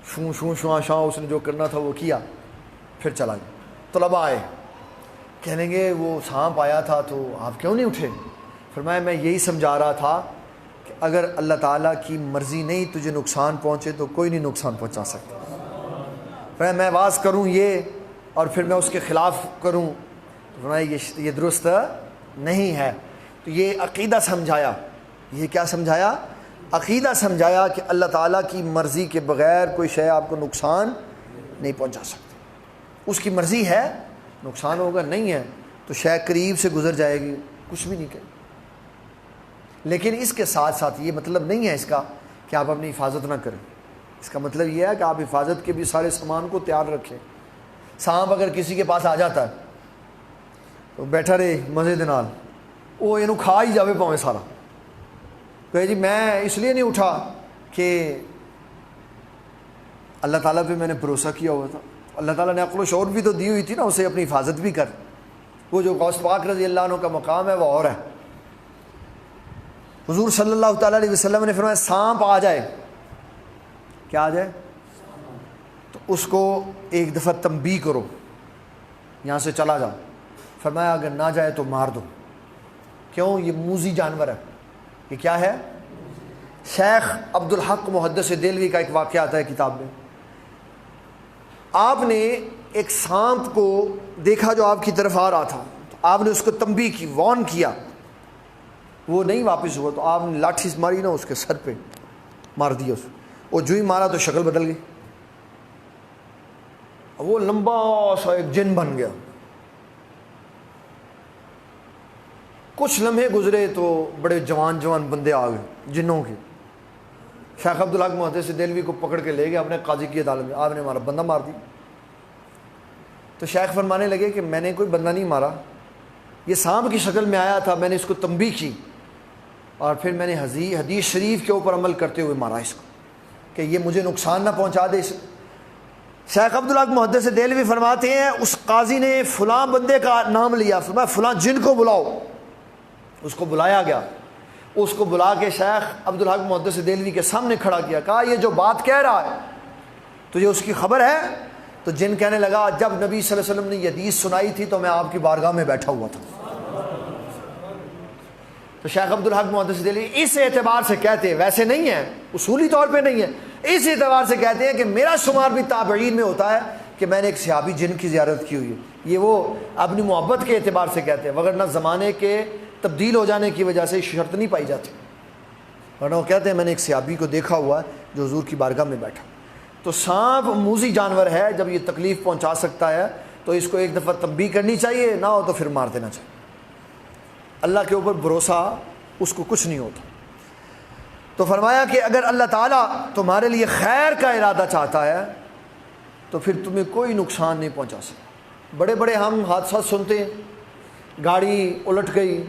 شوں شوں شواں شاں اس نے جو کرنا تھا وہ کیا، پھر چلا گیا. طلبہ آئے، کہنے گے وہ سانپ آیا تھا تو آپ کیوں نہیں اٹھے؟ فرمایا میں یہی سمجھا رہا تھا کہ اگر اللہ تعالیٰ کی مرضی نہیں تجھے نقصان پہنچے تو کوئی نہیں نقصان پہنچا سکتا. فرمایا میں واز کروں یہ اور پھر میں اس کے خلاف کروں، فرمایا یہ درست نہیں ہے. تو یہ عقیدہ سمجھایا. یہ کیا سمجھایا؟ عقیدہ سمجھایا کہ اللہ تعالیٰ کی مرضی کے بغیر کوئی شے آپ کو نقصان نہیں پہنچا سکتی. اس کی مرضی ہے نقصان ہوگا، نہیں ہے تو شے قریب سے گزر جائے گی، کچھ بھی نہیں کرے. لیکن اس کے ساتھ ساتھ یہ مطلب نہیں ہے اس کا کہ آپ اپنی حفاظت نہ کریں. اس کا مطلب یہ ہے کہ آپ حفاظت کے بھی سارے سامان کو تیار رکھیں. سانپ اگر کسی کے پاس آ جاتا ہے تو بیٹھا رہے مزے دے نال، وہ یہ کھا ہی جاوے پاویں سارا. کہ جی میں اس لیے نہیں اٹھا کہ اللہ تعالیٰ پہ میں نے بھروسہ کیا ہوا تھا. اللہ تعالیٰ نے عقل و شعور بھی تو دی ہوئی تھی نا اسے اپنی حفاظت بھی کر. وہ جو غوث پاک رضی اللہ عنہ کا مقام ہے وہ اور ہے. حضور صلی اللہ تعالیٰ علیہ وسلم نے فرمایا سانپ آ جائے، کیا آ جائے تو اس کو ایک دفعہ تنبیہ کرو، یہاں سے چلا جا. فرمایا اگر نہ جائے تو مار دو. کیوں؟ یہ موذی جانور ہے. یہ کیا ہے؟ شیخ عبد الحق محدث دہلوی کا ایک واقعہ آتا ہے کتاب میں. آپ نے ایک سانپ کو دیکھا جو آپ کی طرف آ رہا تھا، تو آپ نے اس کو تنبیہ کی، وارن کیا. وہ نہیں واپس ہوا تو آپ نے لاٹھی سے ماری نا، اس کے سر پہ مار دیا. وہ جو ہی مارا تو شکل بدل گئی، وہ لمبا سا ایک جن بن گیا. کچھ لمحے گزرے تو بڑے جوان بندے آ گئے جنوں کے. شیخ عبدالحق محدث دہلوی کو پکڑ کے لے گئے اپنے قاضی کی عدالت میں. آپ نے ہمارا بندہ مار دی. تو شیخ فرمانے لگے کہ میں نے کوئی بندہ نہیں مارا، یہ سانپ کی شکل میں آیا تھا، میں نے اس کو تنبیہ کی اور پھر میں نے حدیث شریف کے اوپر عمل کرتے ہوئے مارا اس کو کہ یہ مجھے نقصان نہ پہنچا دے. شیخ عبدالحق محدث دہلوی فرماتے ہیں اس قاضی نے فلاں بندے کا نام لیا، فرمایا فلاں جن کو بلاؤ. اس کو بلایا گیا. اس کو بلا کے شیخ عبدالحق محدث دہلوی کے سامنے کھڑا کیا. کہا یہ جو بات کہہ رہا ہے تجھے اس کی خبر ہے؟ تو جن کہنے لگا جب نبی صلی اللہ علیہ وسلم نے یہ حدیث سنائی تھی تو میں آپ کی بارگاہ میں بیٹھا ہوا تھا. تو شیخ عبدالحق محدث دہلوی اس اعتبار سے کہتے ہیں، ویسے نہیں ہے، اصولی طور پہ نہیں ہے، اس اعتبار سے کہتے ہیں کہ میرا شمار بھی تابعین میں ہوتا ہے کہ میں نے ایک صحابی جن کی زیارت کی ہوئی ہے. یہ وہ اپنی محبت کے اعتبار سے کہتے ہیں، وگرنہ زمانے کے تبدیل ہو جانے کی وجہ سے شرط نہیں پائی جاتی. ورنہ وہ کہتے ہیں میں نے ایک صحابی کو دیکھا ہوا ہے جو حضور کی بارگاہ میں بیٹھا. تو سانپ موذی جانور ہے، جب یہ تکلیف پہنچا سکتا ہے تو اس کو ایک دفعہ تنبیہ کرنی چاہیے، نہ ہو تو پھر مار دینا چاہیے. اللہ کے اوپر بھروسہ اس کو کچھ نہیں ہوتا. تو فرمایا کہ اگر اللہ تعالیٰ تمہارے لیے خیر کا ارادہ چاہتا ہے تو پھر تمہیں کوئی نقصان نہیں پہنچا سکتا. بڑے بڑے ہم حادثات سنتے ہیں، گاڑی الٹ گئی،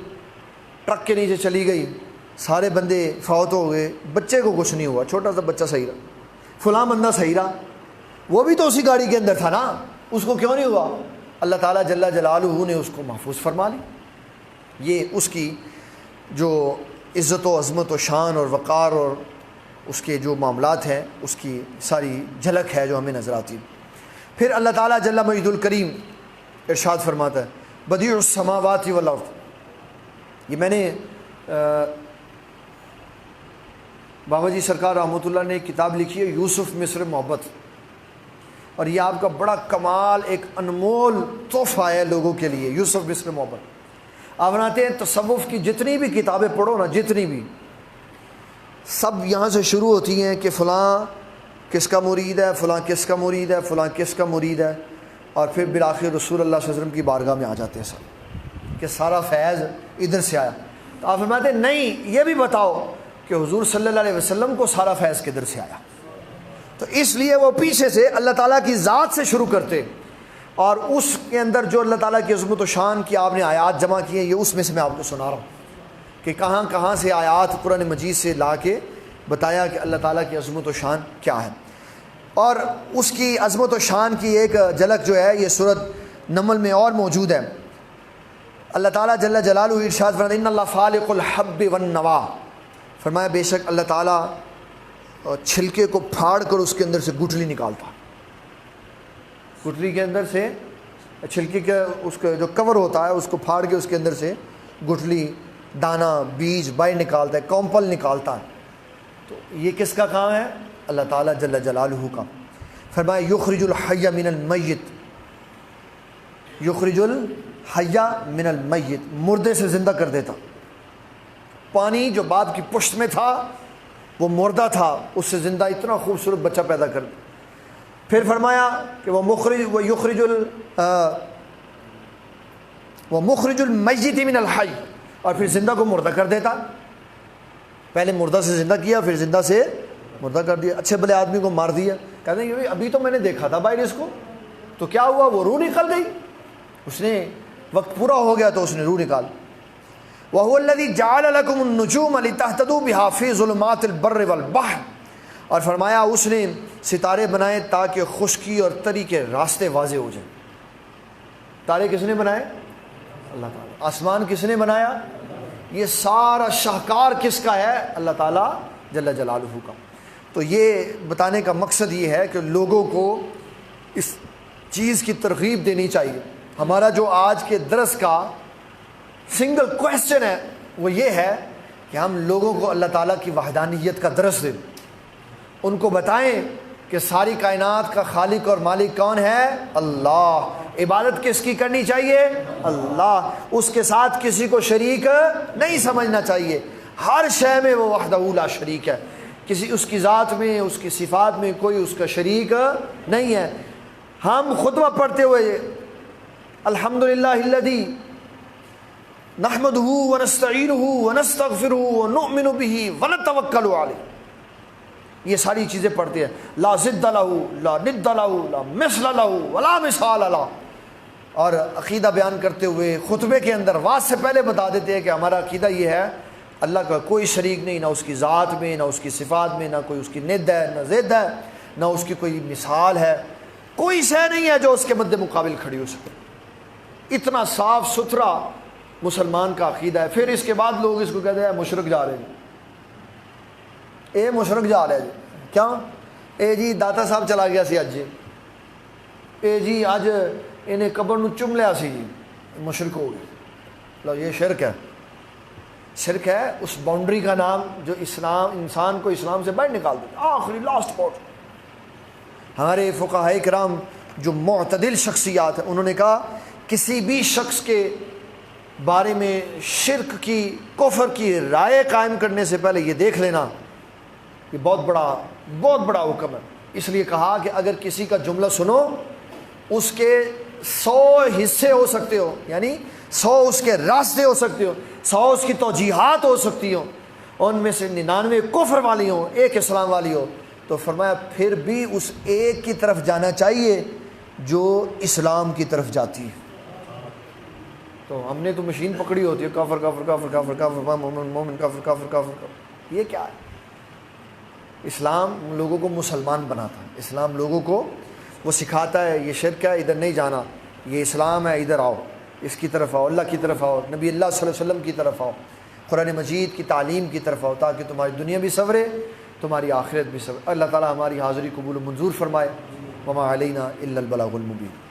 ٹرک کے نیچے چلی گئی، سارے بندے فوت ہو گئے، بچے کو کچھ نہیں ہوا، چھوٹا سا بچہ صحیح رہا، فلاں بندہ صحیح رہا. وہ بھی تو اسی گاڑی کے اندر تھا نا، اس کو کیوں نہیں ہوا؟ اللہ تعالیٰ جل جلالہ نے اس کو محفوظ فرما لی. یہ اس کی جو عزت و عظمت و شان اور وقار اور اس کے جو معاملات ہیں اس کی ساری جھلک ہے جو ہمیں نظر آتی ہے. پھر اللہ تعالیٰ جل مجید الکریم ارشاد فرماتا ہے بدیع السماوات والارض. یہ میں نے بابا جی سرکار رحمۃ اللہ نے ایک کتاب لکھی ہے یوسف مصر محبت، اور یہ آپ کا بڑا کمال ایک انمول تحفہ ہے لوگوں کے لیے. یوسف مصر محبت آپ بناتے ہیں تصوف کی جتنی بھی کتابیں پڑھو نا، جتنی بھی، سب یہاں سے شروع ہوتی ہیں کہ فلاں کس کا مرید ہے، فلاں کس کا مرید ہے، فلاں کس کا مرید ہے، اور پھر بالآخر رسول اللہ صلی اللہ علیہ وسلم کی بارگاہ میں آ جاتے ہیں سب کہ سارا فیض ادھر سے آیا. تو آپ فرماتے ہیں نہیں، یہ بھی بتاؤ کہ حضور صلی اللہ علیہ وسلم کو سارا فیض کدھر سے آیا. تو اس لیے وہ پیچھے سے اللہ تعالیٰ کی ذات سے شروع کرتے، اور اس کے اندر جو اللہ تعالیٰ کی عظمت و شان کی آپ نے آیات جمع کی ہیں، یہ اس میں سے میں آپ کو سنا رہا ہوں کہ کہاں کہاں سے آیات قرآن مجید سے لا کے بتایا کہ اللہ تعالیٰ کی عظمت و شان کیا ہے. اور اس کی عظمت و شان کی ایک جھلک جو ہے یہ سورۃ نمل میں اور موجود ہے. اللہ تعالیٰ جل جلالہ ارشاد فرماتے ہیں ان اللہ فالق الحب والنوا. فرمایا بے شک اللہ تعالیٰ چھلکے کو پھاڑ کر اس کے اندر سے گٹھلی نکالتا. گٹھلی کے اندر سے چھلکے کا اس کا جو کور ہوتا ہے اس کو پھاڑ کے اس کے اندر سے گٹھلی، دانہ، بیج باہر نکالتا ہے، کومپل نکالتا ہے. تو یہ کس کا کام ہے؟ اللہ تعالیٰ جل جلالہ کا. فرمایا یخرج الحی من المیت، یخرج الحی من المیت، مردے سے زندہ کر دیتا. پانی جو باپ کی پشت میں تھا وہ مردہ تھا، اس سے زندہ اتنا خوبصورت بچہ پیدا کر دیا. پھر فرمایا کہ وہ مخرج المیت من الحی، اور پھر زندہ کو مردہ کر دیتا. پہلے مردہ سے زندہ کیا، پھر زندہ سے مردہ کر دیا، اچھے بھلے آدمی کو مار دیا، کہتے ہیں ابھی تو میں نے دیکھا تھا باہر اس کو، تو کیا ہوا، وہ روح نکل گئی، اس نے وقت پورا ہو گیا تو اس نے روح نکال۔ وَهُوَ الَّذِي جَعَلَ لَكُمُ النُّجُومَ لِتَهْتَدُوا بِهَا فِي ظُلُمَاتِ الْبَرِّ وَالْبَحْرِ، اور فرمایا اس نے ستارے بنائے تاکہ خشکی اور تری کے راستے واضح ہو جائیں۔ تارے کس نے بنائے؟ اللہ تعالیٰ۔ آسمان کس نے بنایا؟ یہ سارا شاہکار کس کا ہے؟ اللہ تعالیٰ جل جلالہ کا۔ تو یہ بتانے کا مقصد یہ ہے کہ لوگوں کو اس چیز کی ترغیب دینی چاہیے۔ ہمارا جو آج کے درس کا سنگل کویسچن ہے وہ یہ ہے کہ ہم لوگوں کو اللہ تعالیٰ کی وحدانیت کا درس دیں، ان کو بتائیں کہ ساری کائنات کا خالق اور مالک کون ہے؟ اللہ۔ عبادت کس کی کرنی چاہیے؟ اللہ۔ اس کے ساتھ کسی کو شریک نہیں سمجھنا چاہیے، ہر شے میں وہ وحدہ لا شریک ہے، کسی اس کی ذات میں، اس کی صفات میں کوئی اس کا شریک نہیں ہے۔ ہم خطبہ پڑھتے ہوئے الحمدللہ الذی نحمدہ ونستعینہ ونستغفرہ ونؤمن بہ ونتوکل علیہ، یہ ساری چیزیں پڑھتے ہیں، لا ضد لہ لا ند لہ لا مثل لہ ولا مثال لہ، اور عقیدہ بیان کرتے ہوئے خطبے کے اندر واز سے پہلے بتا دیتے ہیں کہ ہمارا عقیدہ یہ ہے، اللہ کا کوئی شریک نہیں، نہ اس کی ذات میں، نہ اس کی صفات میں، نہ کوئی اس کی ند ہے، نہ ضد ہے، نہ اس کی کوئی مثال ہے، کوئی شے نہیں ہے جو اس کے مد مقابل کھڑی ہو سکے۔ اتنا صاف ستھرا مسلمان کا عقیدہ ہے۔ پھر اس کے بعد لوگ اس کو کہتے ہیں مشرک جا رہے ہیں، اے مشرک جا رہے جی، کیا؟ اے جی داتا صاحب چلا گیا سی اج جی، اے جی اج انہیں قبر نو چم لیا سی جی، مشرک ہو گئے۔ لو یہ شرک ہے، شرک ہے اس باؤنڈری کا نام جو اسلام انسان کو اسلام سے باہر نکال دیتا، آخری لاسٹ پوائنٹ۔ ہمارے فقہاء کرام جو معتدل شخصیات ہیں انہوں نے کہا کسی بھی شخص کے بارے میں شرک کی، کفر کی رائے قائم کرنے سے پہلے یہ دیکھ لینا، یہ بہت بڑا حکم ہے۔ اس لیے کہا کہ اگر کسی کا جملہ سنو، اس کے 100 حصے ہو سکتے ہو، یعنی 100 اس کے راستے ہو سکتے ہو، 100 اس کی توجیحات ہو سکتی ہوں، ان میں سے 99 کفر والی ہوں، ایک اسلام والی ہو، تو فرمایا پھر بھی اس ایک کی طرف جانا چاہیے جو اسلام کی طرف جاتی ہے۔ تو ہم نے تو مشین پکڑی ہوتی ہے، کافر کافر کافر کافر کافر، مومن مومن کافر کافر کافر، یہ کیا ہے؟ اسلام لوگوں کو مسلمان بناتا ہے، اسلام لوگوں کو وہ سکھاتا ہے یہ شرک ہے، ادھر نہیں جانا، یہ اسلام ہے، ادھر آؤ، اس کی طرف آؤ، اللہ کی طرف آؤ، نبی اللہ صلی اللہ علیہ وسلم کی طرف آؤ، قرآن مجید کی تعلیم کی طرف آؤ، تاکہ تمہاری دنیا بھی سنورے، تمہاری آخرت بھی سنورے۔ اللہ تعالی ہماری حاضری قبول و منظور فرمائے۔ وما علینا الا البلاغ المبین۔